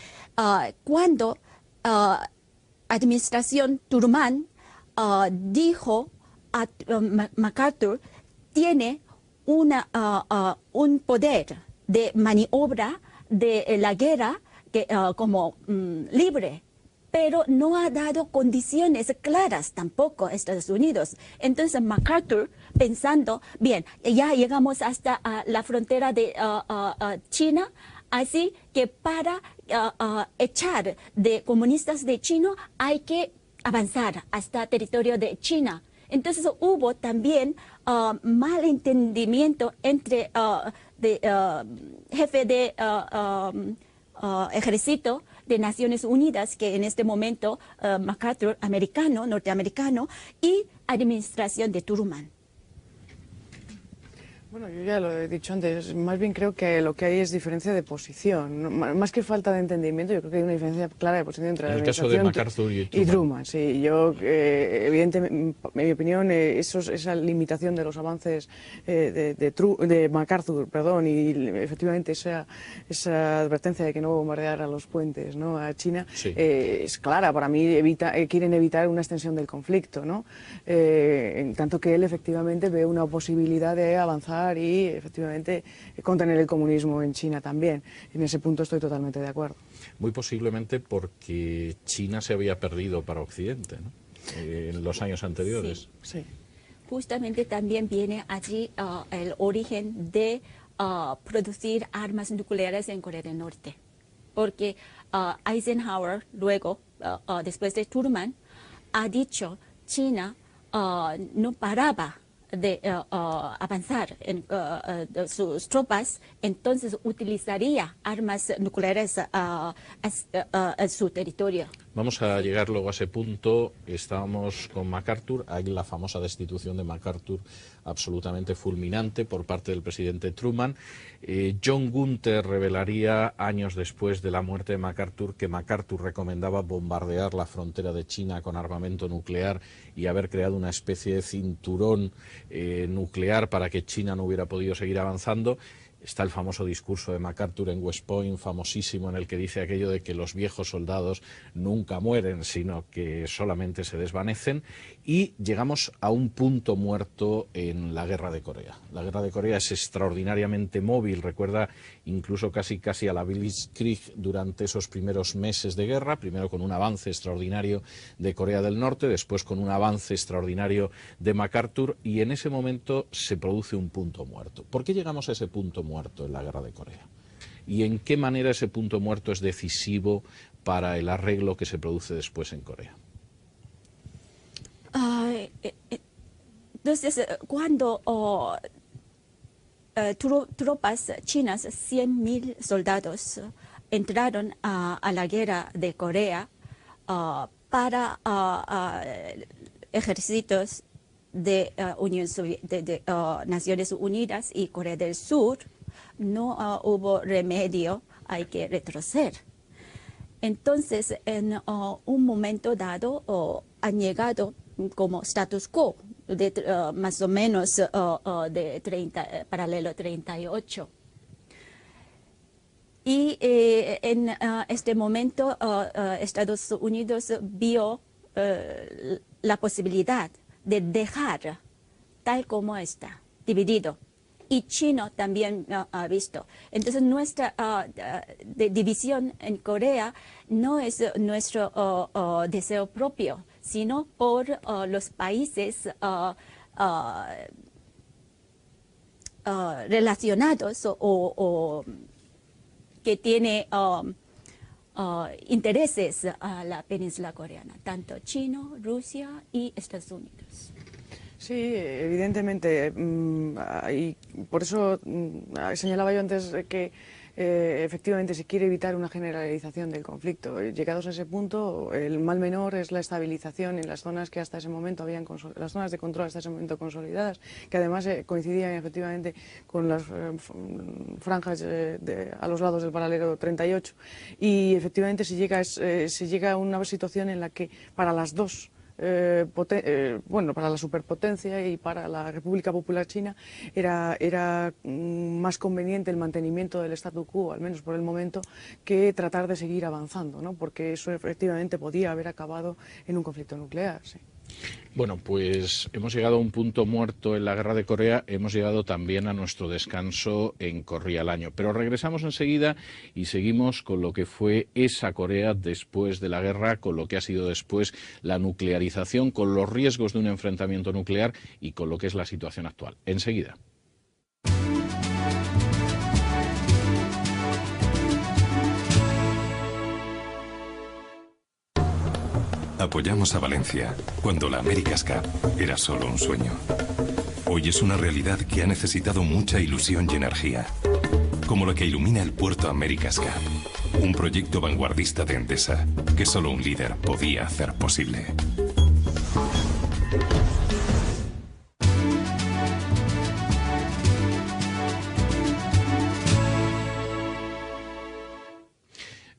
cuando administración Truman dijo a MacArthur, tiene un poder de maniobra de la guerra como libre, pero no ha dado condiciones claras tampoco a Estados Unidos. Entonces MacArthur, pensando, bien, ya llegamos hasta la frontera de China, así que para echar de comunistas de China hay que avanzar hasta territorio de China. Entonces hubo también malentendimiento entre jefe de ejército de Naciones Unidas, que en este momento MacArthur, norteamericano, y administración de Truman. Bueno, yo ya lo he dicho antes, más bien creo que lo que hay es diferencia de posición, más que falta de entendimiento. Yo creo que hay una diferencia clara de posición entre la administración en el caso de MacArthur y Truman. Sí, yo, evidentemente, en mi opinión, esa limitación de los avances de MacArthur, y efectivamente esa advertencia de que no bombardeara los puentes, ¿no?, a China, sí, es clara. Para mí quieren evitar una extensión del conflicto, ¿no? En tanto que él efectivamente ve una posibilidad de avanzar y efectivamente contener el comunismo en China también. En ese punto estoy totalmente de acuerdo. Muy posiblemente porque China se había perdido para Occidente, ¿no?, en los años anteriores. Sí. Justamente también viene allí el origen de producir armas nucleares en Corea del Norte, porque Eisenhower luego, después de Truman, ha dicho China no paraba de avanzar en sus tropas, entonces utilizaría armas nucleares a su territorio. Vamos a llegar luego a ese punto. Estábamos con MacArthur, hay la famosa destitución de MacArthur absolutamente fulminante por parte del presidente Truman. John Gunther revelaría años después de la muerte de MacArthur que MacArthur recomendaba bombardear la frontera de China con armamento nuclear y haber creado una especie de cinturón nuclear para que China no hubiera podido seguir avanzando. Está el famoso discurso de MacArthur en West Point, famosísimo, en el que dice aquello de que los viejos soldados nunca mueren, sino que solamente se desvanecen, y llegamos a un punto muerto en la Guerra de Corea. La Guerra de Corea es extraordinariamente móvil, recuerda incluso casi a la Blitzkrieg durante esos primeros meses de guerra, primero con un avance extraordinario de Corea del Norte, después con un avance extraordinario de MacArthur, y en ese momento se produce un punto muerto. ¿Por qué llegamos a ese punto muerto en la Guerra de Corea? ¿Y en qué manera ese punto muerto es decisivo para el arreglo que se produce después en Corea? Entonces, cuando tropas chinas, 100.000 soldados, entraron a la guerra de Corea para ejércitos de Naciones Unidas y Corea del Sur, no hubo remedio, hay que retroceder. Entonces, en un momento dado, han llegado como status quo, de, más o menos de paralelo 38. Y en este momento Estados Unidos vio la posibilidad de dejar tal como está, dividido. Y China también ha visto. Entonces nuestra división en Corea no es nuestro deseo propio, sino por los países relacionados o que tiene intereses a la península coreana, tanto China, Rusia y Estados Unidos. Sí, evidentemente, y por eso señalaba yo antes que efectivamente se quiere evitar una generalización del conflicto. Llegados a ese punto, el mal menor es la estabilización en las zonas que hasta ese momento habían las zonas de control hasta ese momento consolidadas, que además coincidían efectivamente con las franjas a los lados del paralelo 38. Y efectivamente se llega a una situación en la que para las dos bueno, para la superpotencia y para la República Popular China era más conveniente el mantenimiento del statu quo, al menos por el momento, que tratar de seguir avanzando, ¿no? Porque eso efectivamente podía haber acabado en un conflicto nuclear. Sí. Bueno, pues hemos llegado a un punto muerto en la Guerra de Corea, hemos llegado también a nuestro descanso en Corría el año. Pero regresamos enseguida y seguimos con lo que fue esa Corea después de la guerra, con lo que ha sido después la nuclearización, con los riesgos de un enfrentamiento nuclear y con lo que es la situación actual. Enseguida. Apoyamos a Valencia cuando la America's Cup era solo un sueño. Hoy es una realidad que ha necesitado mucha ilusión y energía, como lo que ilumina el puerto America's Cup, un proyecto vanguardista de Endesa que solo un líder podía hacer posible.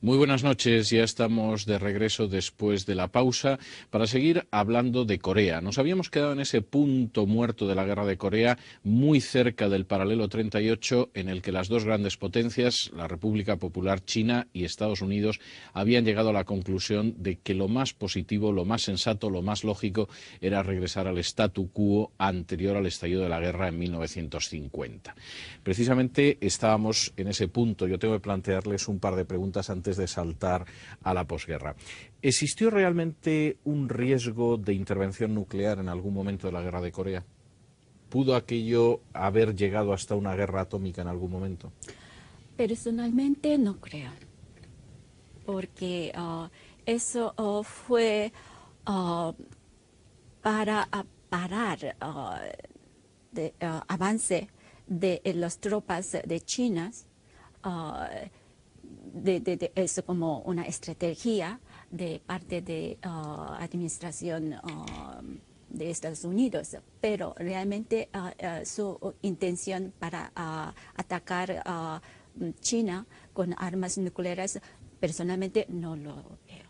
Muy buenas noches, ya estamos de regreso después de la pausa para seguir hablando de Corea. Nos habíamos quedado en ese punto muerto de la Guerra de Corea, muy cerca del paralelo 38, en el que las dos grandes potencias, la República Popular China y Estados Unidos, habían llegado a la conclusión de que lo más positivo, lo más sensato, lo más lógico era regresar al statu quo anterior al estallido de la guerra en 1950. Precisamente estábamos en ese punto. Yo tengo que plantearles un par de preguntas antes de saltar a la posguerra. ¿Existió realmente un riesgo de intervención nuclear en algún momento de la Guerra de Corea? ¿Pudo aquello haber llegado hasta una guerra atómica en algún momento? Personalmente no creo, porque eso fue para parar el avance de las tropas de China. Eso como una estrategia de parte de administración de Estados Unidos, pero realmente su intención para atacar a China con armas nucleares, personalmente no lo veo.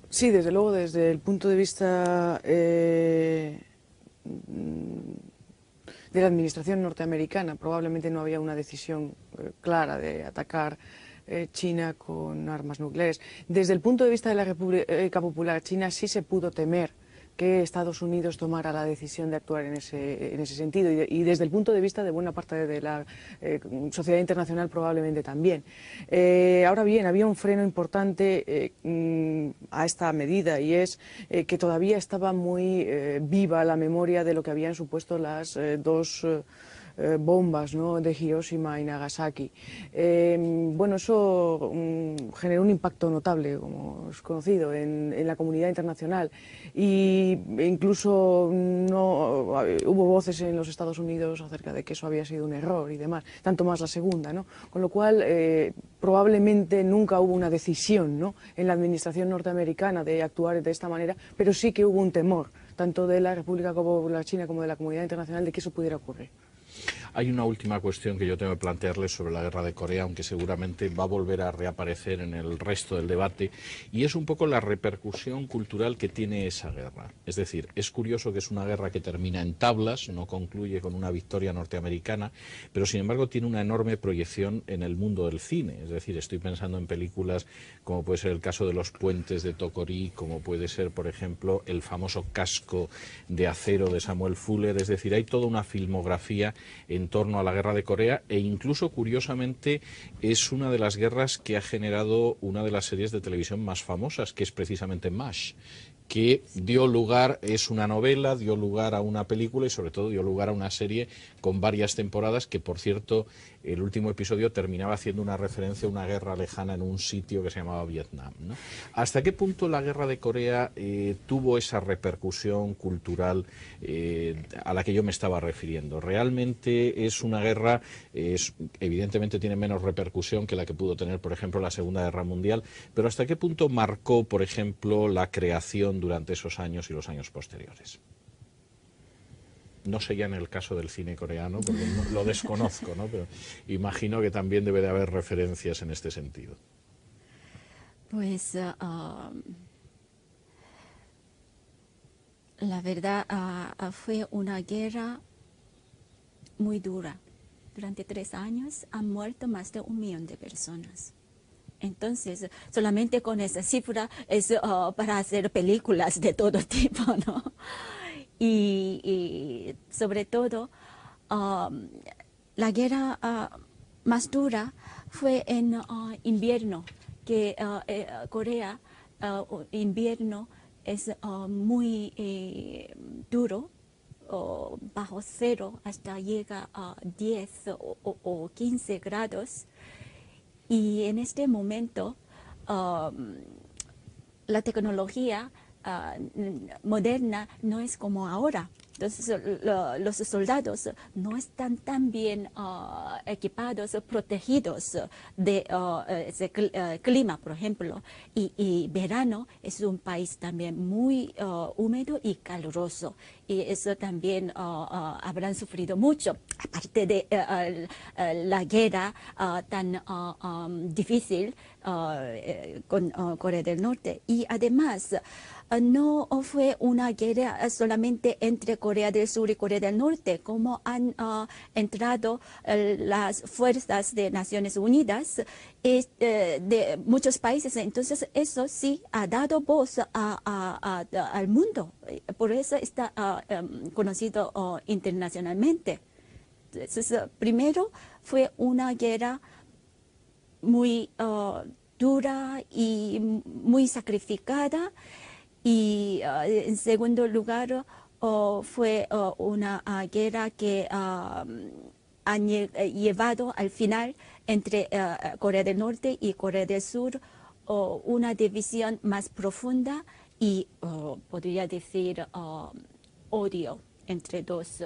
Sí, desde luego, desde el punto de vista de la administración norteamericana. Probablemente no había una decisión clara de atacar China con armas nucleares. Desde el punto de vista de la República Popular China sí se pudo temer que Estados Unidos tomara la decisión de actuar en ese sentido y desde el punto de vista de buena parte de la sociedad internacional probablemente también. Ahora bien, había un freno importante a esta medida y es que todavía estaba muy viva la memoria de lo que habían supuesto las dos bombas, ¿no?, de Hiroshima y Nagasaki. Bueno, eso generó un impacto notable, como es conocido, en la comunidad internacional y incluso hubo voces en los Estados Unidos acerca de que eso había sido un error y demás, tanto más la segunda, ¿no? Con lo cual probablemente nunca hubo una decisión, ¿no?, en la administración norteamericana de actuar de esta manera, pero sí que hubo un temor, tanto de la República Popular China como de la comunidad internacional, de que eso pudiera ocurrir. Hay una última cuestión que yo tengo que plantearles sobre la guerra de Corea, aunque seguramente va a volver a reaparecer en el resto del debate, y es un poco la repercusión cultural que tiene esa guerra. Es decir, es curioso que es una guerra que termina en tablas, no concluye con una victoria norteamericana, pero sin embargo tiene una enorme proyección en el mundo del cine. Es decir, estoy pensando en películas como puede ser el caso de Los puentes de Tokorí, como puede ser, por ejemplo, el famoso Casco de acero de Samuel Fuller. Es decir, hay toda una filmografía en torno a la guerra de Corea e incluso, curiosamente, es una de las guerras que ha generado una de las series de televisión más famosas, que es precisamente MASH, que dio lugar, es una novela, dio lugar a una película y sobre todo dio lugar a una serie con varias temporadas que, por cierto, el último episodio terminaba haciendo una referencia a una guerra lejana en un sitio que se llamaba Vietnam, ¿no? ¿Hasta qué punto la guerra de Corea tuvo esa repercusión cultural a la que yo me estaba refiriendo? ¿Realmente es una guerra, evidentemente tiene menos repercusión que la que pudo tener, por ejemplo, la Segunda Guerra Mundial, pero hasta qué punto marcó, por ejemplo, la creación durante esos años y los años posteriores? No sé ya en el caso del cine coreano, porque no, lo desconozco, ¿no? Pero imagino que también debe de haber referencias en este sentido. Pues la verdad fue una guerra muy dura. Durante 3 años han muerto más de 1 millón de personas. Entonces, solamente con esa cifra es para hacer películas de todo tipo, ¿no? Y sobre todo, la guerra más dura fue en invierno, que Corea, invierno es muy duro, bajo cero, hasta llega a 10 o 15 grados. Y en este momento, la tecnología moderna no es como ahora. Entonces, los soldados no están tan bien equipados, protegidos de ese clima, por ejemplo. Y verano es un país también muy húmedo y caluroso. Y eso también habrán sufrido mucho, aparte de la guerra tan difícil con Corea del Norte. Y además, no fue una guerra solamente entre Corea del Sur y Corea del Norte, como han entrado las fuerzas de Naciones Unidas de muchos países. Entonces, eso sí ha dado voz al mundo. Por eso está conocido internacionalmente. Entonces, primero fue una guerra muy dura y muy sacrificada. Y en segundo lugar, fue una guerra que ha llevado al final entre Corea del Norte y Corea del Sur una división más profunda y podría decir odio entre dos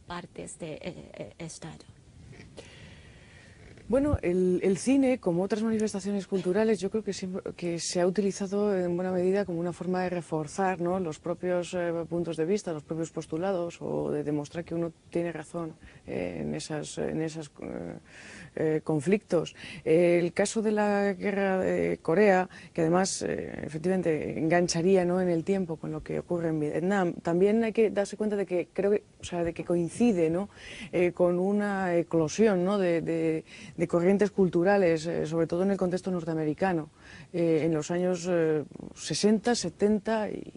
partes del Estado. Bueno, el cine, como otras manifestaciones culturales, yo creo que se ha utilizado en buena medida como una forma de reforzar, ¿no?, los propios puntos de vista, los propios postulados, o de demostrar que uno tiene razón en esos conflictos. El caso de la guerra de Corea, que además efectivamente engancharía, ¿no?, en el tiempo con lo que ocurre en Vietnam, también hay que darse cuenta de que creo que sea, de que coincide, ¿no? Con una eclosión, ¿no? de corrientes culturales, sobre todo en el contexto norteamericano, en los años 60, 70 y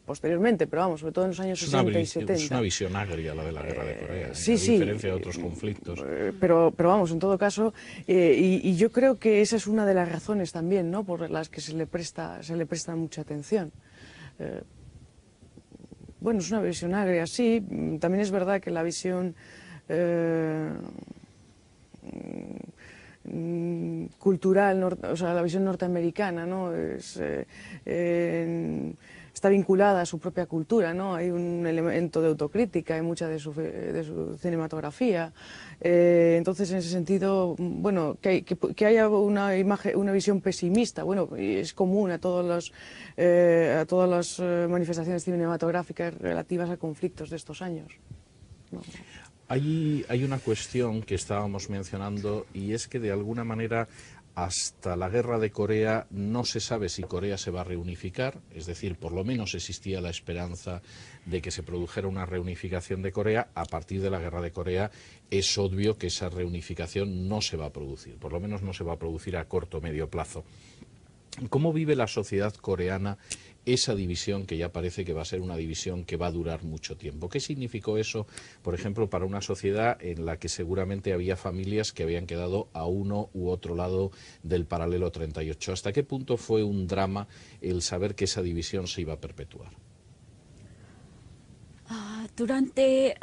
posteriormente, pero vamos, sobre todo en los años 60 y 70. Es una visión agria la de la guerra de Corea, Sí, a sí. diferencia de otros conflictos. Pero vamos, en todo caso, y yo creo que esa es una de las razones también, ¿no? Por las que se le presta mucha atención. Bueno, es una visión agria, sí. También es verdad que la visión cultural, o sea, la visión norteamericana, ¿no? Está vinculada a su propia cultura, ¿no? Hay un elemento de autocrítica en mucha de su cinematografía. Entonces, en ese sentido, bueno, que haya una visión pesimista, bueno, es común a todas las manifestaciones cinematográficas relativas a conflictos de estos años, ¿no? Hay una cuestión que estábamos mencionando, y es que de alguna manera hasta la guerra de Corea no se sabe si Corea se va a reunificar, es decir, por lo menos existía la esperanza de que se produjera una reunificación de Corea. A partir de la guerra de Corea es obvio que esa reunificación no se va a producir, por lo menos no se va a producir a corto o medio plazo. ¿Cómo vive la sociedad coreana esa división, que ya parece que va a ser una división que va a durar mucho tiempo? ¿Qué significó eso, por ejemplo, para una sociedad en la que seguramente había familias que habían quedado a uno u otro lado del paralelo 38? ¿Hasta qué punto fue un drama el saber que esa división se iba a perpetuar? Durante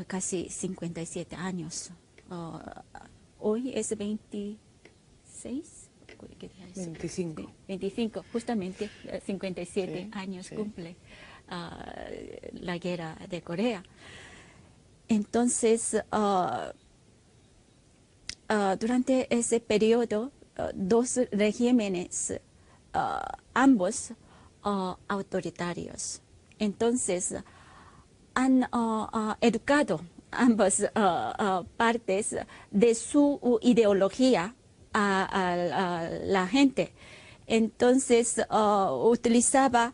casi 57 años, hoy es 26, ¿qué día es? 25. Sí, 25, justamente 57 Sí, años sí. cumple la guerra de Corea. Entonces, durante ese periodo, dos regímenes, ambos autoritarios. Entonces, han educado ambas partes de su ideología a la gente. Entonces, utilizaba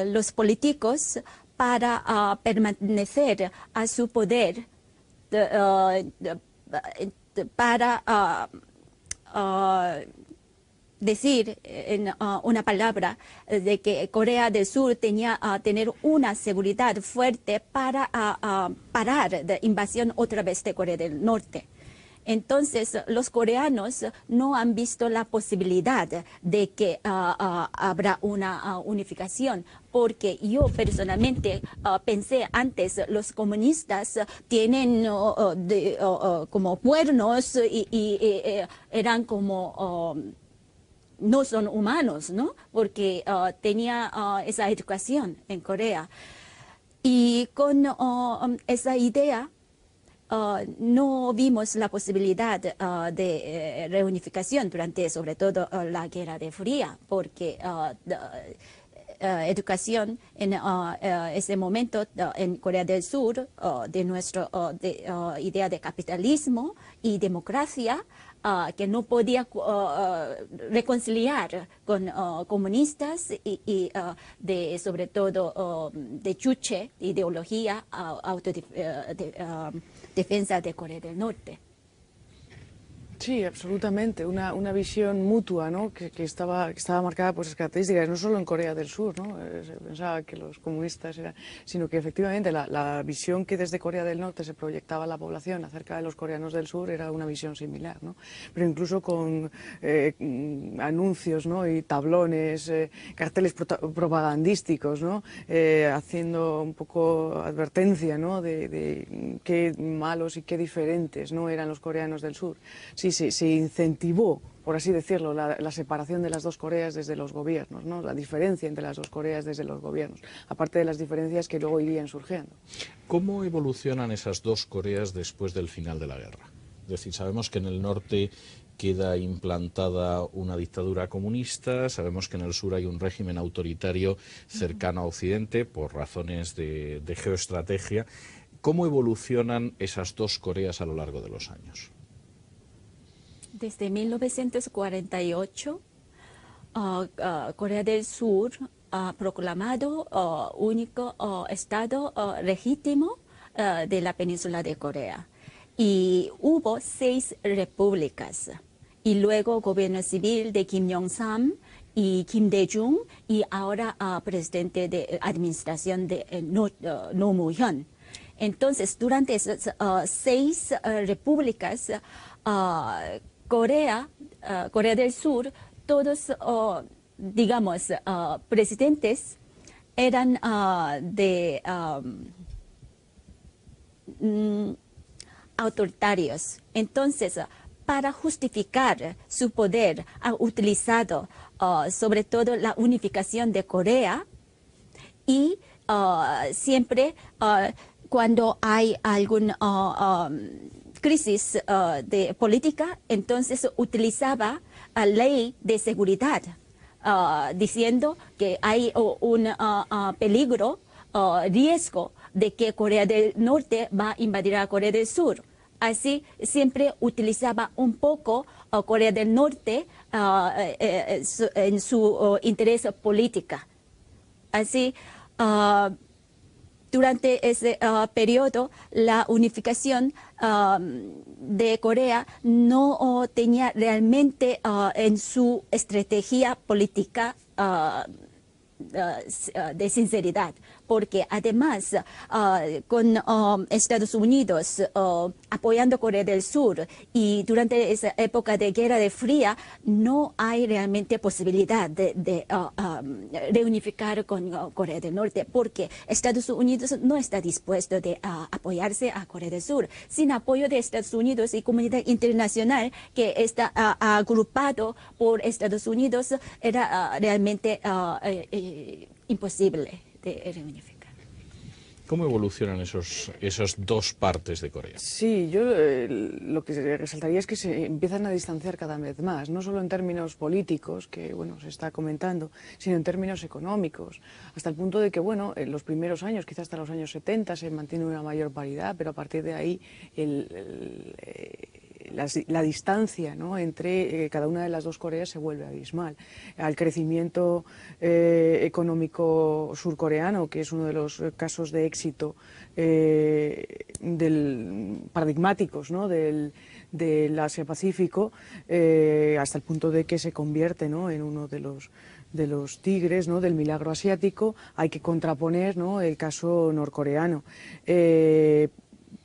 los políticos para permanecer a su poder, para decir en una palabra de que Corea del Sur tenía tener una seguridad fuerte para parar la invasión otra vez de Corea del Norte. Entonces, los coreanos no han visto la posibilidad de que habrá una unificación, porque yo personalmente pensé antes, los comunistas tienen como cuernos y eran como... no son humanos, ¿no? Porque tenía esa educación en Corea. Y con esa idea no vimos la posibilidad de reunificación durante, sobre todo, la Guerra de Fría, porque educación en ese momento en Corea del Sur, de nuestra idea de capitalismo y democracia, que no podía reconciliar con comunistas y sobre todo de Chuche, ideología defensa de Corea del Norte. Sí, absolutamente. Una visión mutua, ¿no? que estaba marcada por esas características, no solo en Corea del Sur, ¿no? Se pensaba que los comunistas eran, sino que efectivamente la visión que desde Corea del Norte se proyectaba a la población acerca de los coreanos del sur era una visión similar, ¿no? Pero incluso con anuncios, ¿no? Y tablones, carteles propagandísticos, ¿no? Haciendo un poco advertencia, ¿no? de qué malos y qué diferentes, ¿no? eran los coreanos del sur. Sí, se incentivó, por así decirlo, la separación de las dos Coreas desde los gobiernos, ¿no? La diferencia entre las dos Coreas desde los gobiernos, aparte de las diferencias que luego irían surgiendo. ¿Cómo evolucionan esas dos Coreas después del final de la guerra? Es decir, sabemos que en el norte queda implantada una dictadura comunista, sabemos que en el sur hay un régimen autoritario cercano a Occidente por razones de geoestrategia. ¿Cómo evolucionan esas dos Coreas a lo largo de los años? Desde 1948, Corea del Sur proclamado único Estado legítimo de la península de Corea. Y hubo 6 repúblicas. Y luego gobierno civil de Kim Jong-sam y Kim Dae-jung, y ahora presidente de administración de Roh Moo-hyun. Entonces, durante esas 6 repúblicas, Corea del Sur, todos, digamos, presidentes eran autoritarios. Entonces, para justificar su poder, ha utilizado sobre todo la unificación de Corea, y siempre cuando hay alguna crisis de política, entonces utilizaba ley de seguridad, diciendo que hay un peligro, riesgo de que Corea del Norte va a invadir a Corea del Sur. Así siempre utilizaba un poco Corea del Norte en su interés político. Así, durante ese periodo, la unificación de Corea no tenía realmente en su estrategia política de sinceridad, porque además con Estados Unidos apoyando Corea del Sur, y durante esa época de Guerra de Fría no hay realmente posibilidad de reunificar con Corea del Norte, porque Estados Unidos no está dispuesto de apoyarse a Corea del Sur. Sin apoyo de Estados Unidos y comunidad internacional que está agrupado por Estados Unidos, era realmente imposible de reunificar. ¿Cómo evolucionan esas 2 partes de Corea? Sí, yo lo que resaltaría es que se empiezan a distanciar cada vez más, no solo en términos políticos, que bueno, se está comentando, sino en términos económicos, hasta el punto de que bueno, en los primeros años, quizás hasta los años 70, se mantiene una mayor paridad, pero a partir de ahí la distancia, ¿no?, entre cada una de las 2 Coreas se vuelve abismal. Al crecimiento económico surcoreano, que es uno de los casos de éxito paradigmáticos, ¿no?, del Asia-Pacífico, hasta el punto de que se convierte, ¿no?, en uno de los tigres, ¿no?, del milagro asiático, hay que contraponer, ¿no?, el caso norcoreano.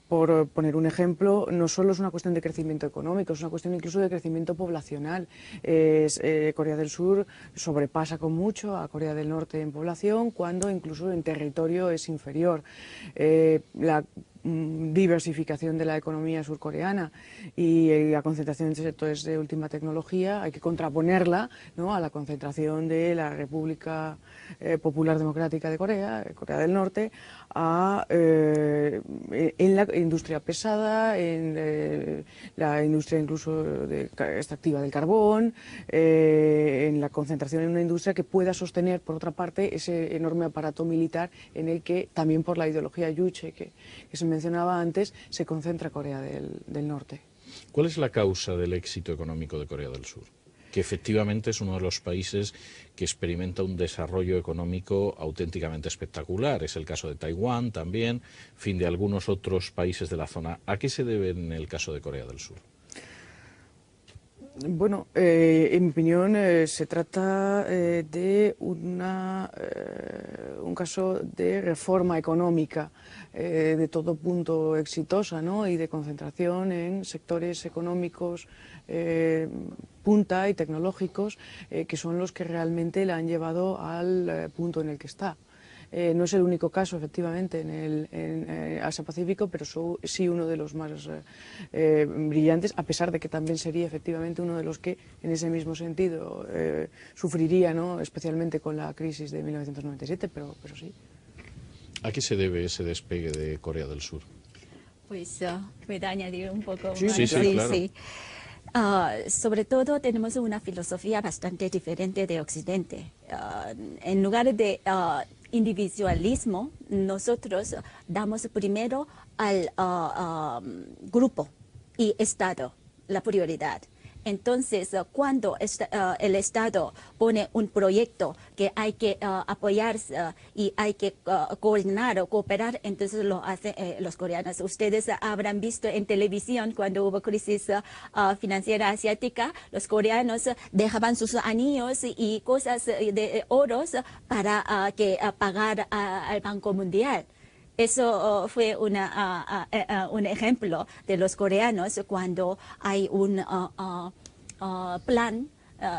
Por poner un ejemplo, no solo es una cuestión de crecimiento económico, es una cuestión incluso de crecimiento poblacional. Corea del Sur sobrepasa con mucho a Corea del Norte en población, cuando incluso en territorio es inferior. La diversificación de la economía surcoreana y la concentración en sectores de última tecnología hay que contraponerla, ¿no?, a la concentración de la República Popular Democrática de Corea, Corea del Norte, en la industria pesada, en la industria incluso extractiva del carbón, en la concentración en una industria que pueda sostener, por otra parte, ese enorme aparato militar en el que, también por la ideología Juche que se mencionaba antes, se concentra Corea del Norte. ¿Cuál es la causa del éxito económico de Corea del Sur? Que efectivamente es uno de los países que experimenta un desarrollo económico auténticamente espectacular. Es el caso de Taiwán también, fin de algunos otros países de la zona. ¿A qué se debe en el caso de Corea del Sur? Bueno, en mi opinión se trata de un caso de reforma económica de todo punto exitosa, ¿no?, y de concentración en sectores económicos punta y tecnológicos que son los que realmente la han llevado al punto en el que está. No es el único caso, efectivamente, en Asia-Pacífico, pero sí uno de los más brillantes, a pesar de que también sería efectivamente uno de los que, en ese mismo sentido, sufriría, ¿no?, especialmente con la crisis de 1997, pero sí. ¿A qué se debe ese despegue de Corea del Sur? Pues puedo añadir un poco Sí, más. sí, claro. Sí. Sobre todo tenemos una filosofía bastante diferente de Occidente. En lugar de individualismo, nosotros damos primero al grupo y Estado la prioridad. Entonces, cuando el Estado pone un proyecto que hay que apoyar y hay que coordinar o cooperar, entonces lo hacen los coreanos. Ustedes habrán visto en televisión cuando hubo crisis financiera asiática, los coreanos dejaban sus anillos y cosas de oros para pagar al Banco Mundial. Eso fue un ejemplo de los coreanos cuando hay un plan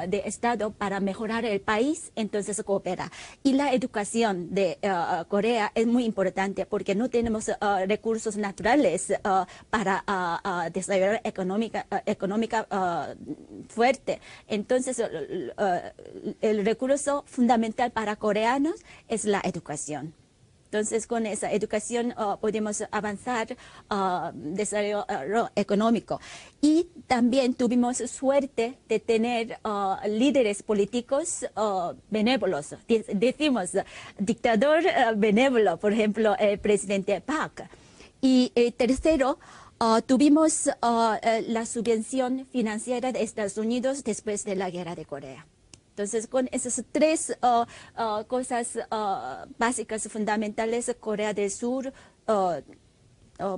de Estado para mejorar el país, entonces coopera. Y la educación de Corea es muy importante porque no tenemos recursos naturales para desarrollar económica fuerte. Entonces, el recurso fundamental para coreanos es la educación. Entonces, con esa educación podemos avanzar desarrollo económico. Y también tuvimos suerte de tener líderes políticos benévolos. Decimos dictador benévolo, por ejemplo, el presidente Park. Y tercero, tuvimos la subvención financiera de Estados Unidos después de la guerra de Corea. Entonces, con esas tres cosas básicas, fundamentales, Corea del Sur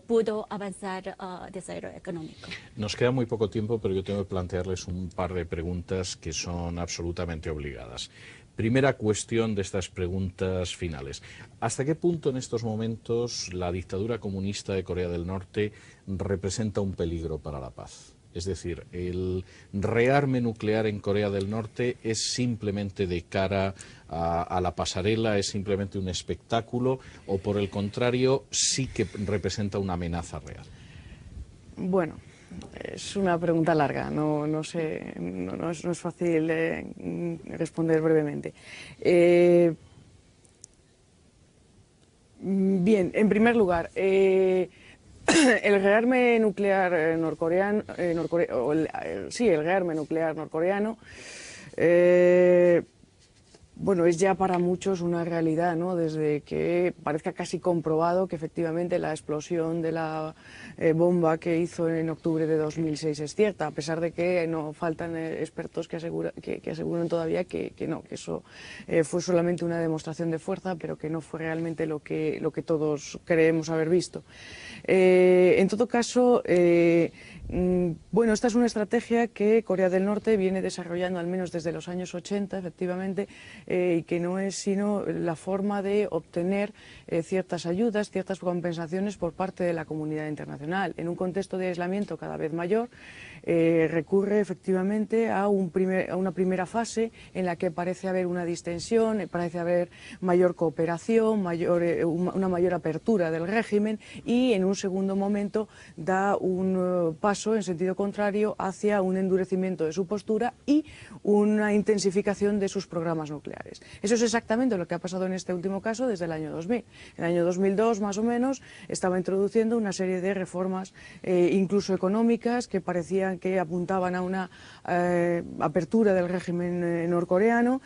pudo avanzar desarrollo económico. Nos queda muy poco tiempo, pero yo tengo que plantearles un par de preguntas que son absolutamente obligadas. Primera cuestión de estas preguntas finales. ¿Hasta qué punto en estos momentos la dictadura comunista de Corea del Norte representa un peligro para la paz? Es decir, ¿el rearme nuclear en Corea del Norte es simplemente de cara a la pasarela, es simplemente un espectáculo o por el contrario sí que representa una amenaza real? Bueno, es una pregunta larga, no sé, no es fácil responder brevemente. Bien, en primer lugar, el rearme nuclear norcoreano, el rearme nuclear norcoreano, bueno, es ya para muchos una realidad, ¿no? Desde que parezca casi comprobado que efectivamente la explosión de la bomba que hizo en octubre de 2006 es cierta, a pesar de que no faltan expertos que aseguran todavía que no, que eso fue solamente una demostración de fuerza, pero que no fue realmente lo que todos creemos haber visto. En todo caso, bueno, esta es una estrategia que Corea del Norte viene desarrollando al menos desde los años 80, efectivamente, y que no es sino la forma de obtener ciertas ayudas, ciertas compensaciones por parte de la comunidad internacional. En un contexto de aislamiento cada vez mayor, recurre efectivamente a una primera fase en la que parece haber una distensión, parece haber mayor cooperación, una mayor apertura del régimen, y en un segundo momento da un paso en sentido contrario hacia un endurecimiento de su postura y una intensificación de sus programas nucleares. Eso es exactamente lo que ha pasado en este último caso desde el año 2000. En el año 2002, más o menos, estaba introduciendo una serie de reformas, incluso económicas, que parecían que apuntaban a una apertura del régimen norcoreano,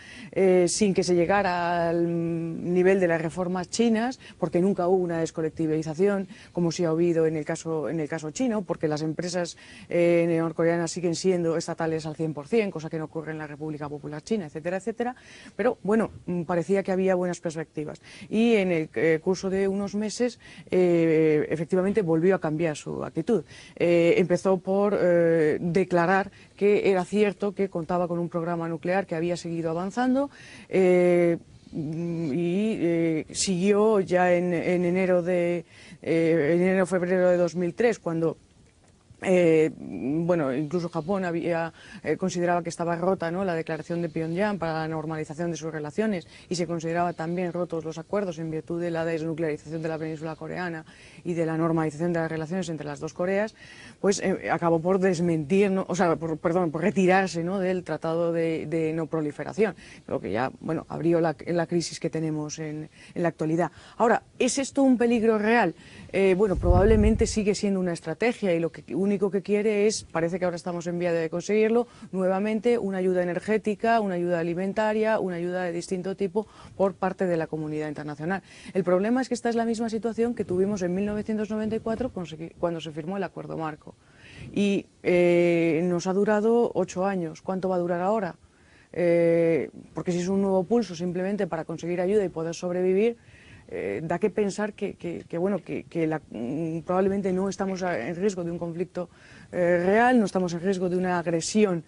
sin que se llegara al nivel de las reformas chinas, porque nunca hubo una descolectivización, como sí ha habido en el caso chino, porque las empresas norcoreanas siguen siendo estatales al 100%, cosa que no ocurre en la República Popular China, etcétera, etcétera. Pero bueno, parecía que había buenas perspectivas. Y en el curso de unos meses, efectivamente volvió a cambiar su actitud. Empezó por declarar que era cierto que contaba con un programa nuclear que había seguido avanzando, y siguió ya en enero-febrero de 2003, cuando bueno, incluso Japón consideraba que estaba rota, ¿no?, la declaración de Pyongyang para la normalización de sus relaciones, y se consideraba también rotos los acuerdos en virtud de la desnuclearización de la península coreana y de la normalización de las relaciones entre las dos Coreas. Pues acabó por desmentir, ¿no? O sea, por retirarse, ¿no?, del Tratado de No Proliferación, lo que ya, bueno, abrió la crisis que tenemos en la actualidad. Ahora, ¿es esto un peligro real? Bueno, probablemente sigue siendo una estrategia, y lo único que quiere es, parece que ahora estamos en vía de conseguirlo, nuevamente una ayuda energética, una ayuda alimentaria, una ayuda de distinto tipo por parte de la comunidad internacional. El problema es que esta es la misma situación que tuvimos en 1994 cuando se firmó el Acuerdo Marco. y nos ha durado 8 años. ¿Cuánto va a durar ahora? Porque si es un nuevo pulso simplemente para conseguir ayuda y poder sobrevivir, da que pensar que probablemente no estamos en riesgo de un conflicto real, no estamos en riesgo de una agresión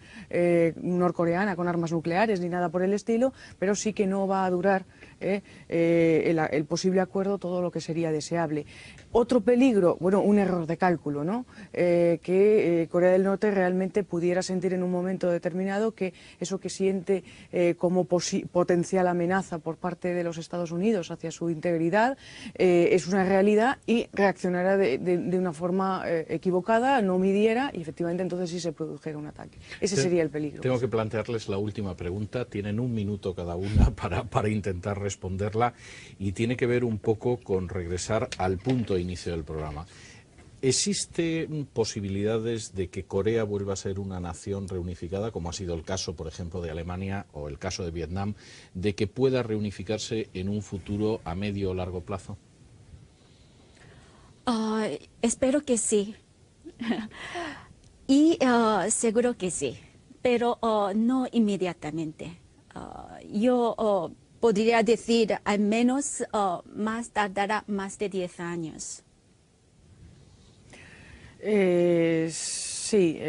norcoreana con armas nucleares ni nada por el estilo, pero sí que no va a durar el posible acuerdo todo lo que sería deseable. Otro peligro, bueno, un error de cálculo, ¿no? Que Corea del Norte realmente pudiera sentir en un momento determinado que eso que siente como potencial amenaza por parte de los Estados Unidos hacia su integridad es una realidad y reaccionara de una forma equivocada, no midiera y efectivamente entonces sí se produjera un ataque. Ese sería el peligro. Tengo que plantearles la última pregunta. Tienen 1 minuto cada una para intentar responderla y tiene que ver un poco con regresar al punto de inicio del programa. ¿Existen posibilidades de que Corea vuelva a ser una nación reunificada, como ha sido el caso, por ejemplo, de Alemania o el caso de Vietnam, de que pueda reunificarse en un futuro a medio o largo plazo? Espero que sí. Y seguro que sí, pero no inmediatamente. Yo podría decir, al menos tardará más de 10 años. Sí,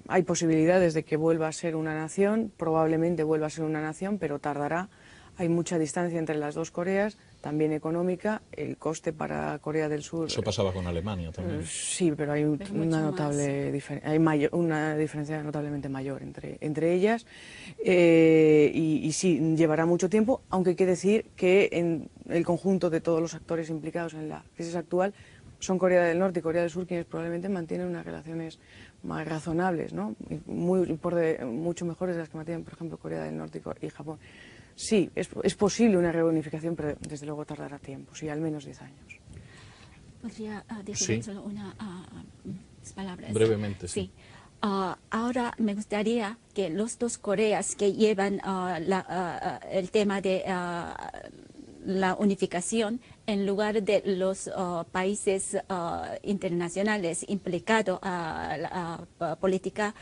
hay posibilidades de que vuelva a ser una nación, probablemente vuelva a ser una nación, pero tardará. Hay mucha distancia entre las dos Coreas, también económica, el coste para Corea del Sur... Eso pasaba con Alemania también. Sí, pero hay una diferencia notablemente mayor entre ellas y sí, llevará mucho tiempo, aunque hay que decir que en el conjunto de todos los actores implicados en la crisis actual son Corea del Norte y Corea del Sur quienes probablemente mantienen unas relaciones más razonables, ¿no? Mucho mejores de las que mantienen, por ejemplo, Corea del Norte y Japón. Sí, es posible una reunificación, pero desde luego tardará tiempo, sí, al menos 10 años. ¿Podría decir solo unas palabras? Brevemente, sí. Ahora me gustaría que los dos Coreas que llevan el tema de la unificación, en lugar de los países internacionales implicados a la política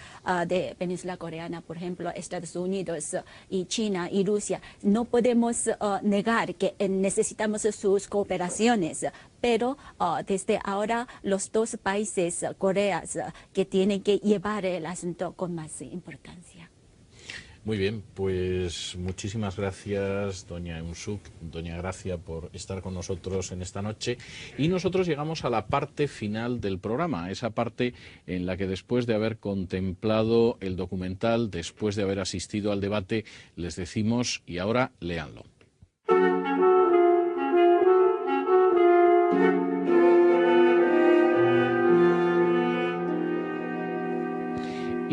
de península coreana, por ejemplo, Estados Unidos y China y Rusia, no podemos negar que necesitamos sus cooperaciones, pero desde ahora los dos países Coreas que tienen que llevar el asunto con más importancia. Muy bien, pues muchísimas gracias, doña Eun-suk, doña Gracia, por estar con nosotros en esta noche. Y nosotros llegamos a la parte final del programa, esa parte en la que después de haber contemplado el documental, después de haber asistido al debate, les decimos, y ahora léanlo.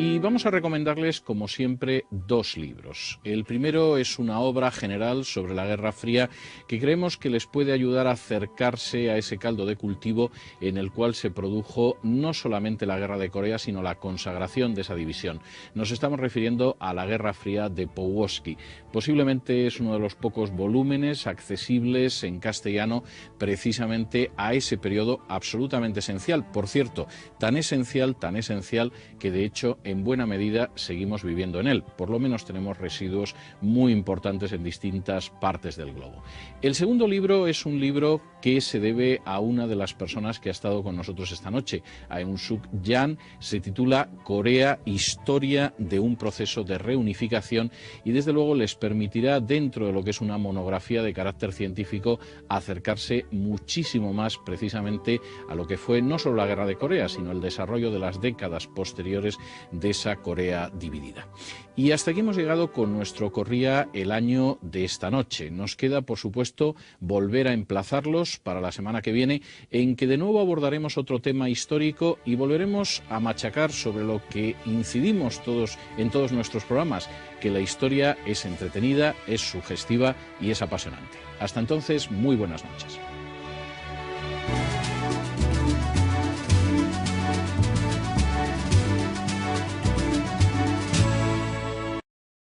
Y vamos a recomendarles, como siempre, 2 libros. El primero es una obra general sobre la Guerra Fría que creemos que les puede ayudar a acercarse a ese caldo de cultivo en el cual se produjo no solamente la Guerra de Corea, sino la consagración de esa división. Nos estamos refiriendo a la Guerra Fría de Pawłowski. Posiblemente es uno de los pocos volúmenes accesibles en castellano precisamente a ese periodo absolutamente esencial. Por cierto, tan esencial que de hecho en buena medida seguimos viviendo en él. Por lo menos tenemos residuos muy importantes en distintas partes del globo. El segundo libro es un libro que se debe a una de las personas que ha estado con nosotros esta noche, a Eun-suk Jang. Se titula Corea, historia de un proceso de reunificación y desde luego les permitirá, dentro de lo que es una monografía de carácter científico, acercarse muchísimo más precisamente a lo que fue no solo la Guerra de Corea, sino el desarrollo de las décadas posteriores de esa Corea dividida. Y hasta aquí hemos llegado con nuestro Corría el año de esta noche. Nos queda, por supuesto, volver a emplazarlos para la semana que viene, en que de nuevo abordaremos otro tema histórico y volveremos a machacar sobre lo que incidimos en todos nuestros programas, que la historia es entretenida, es sugestiva y es apasionante. Hasta entonces, muy buenas noches.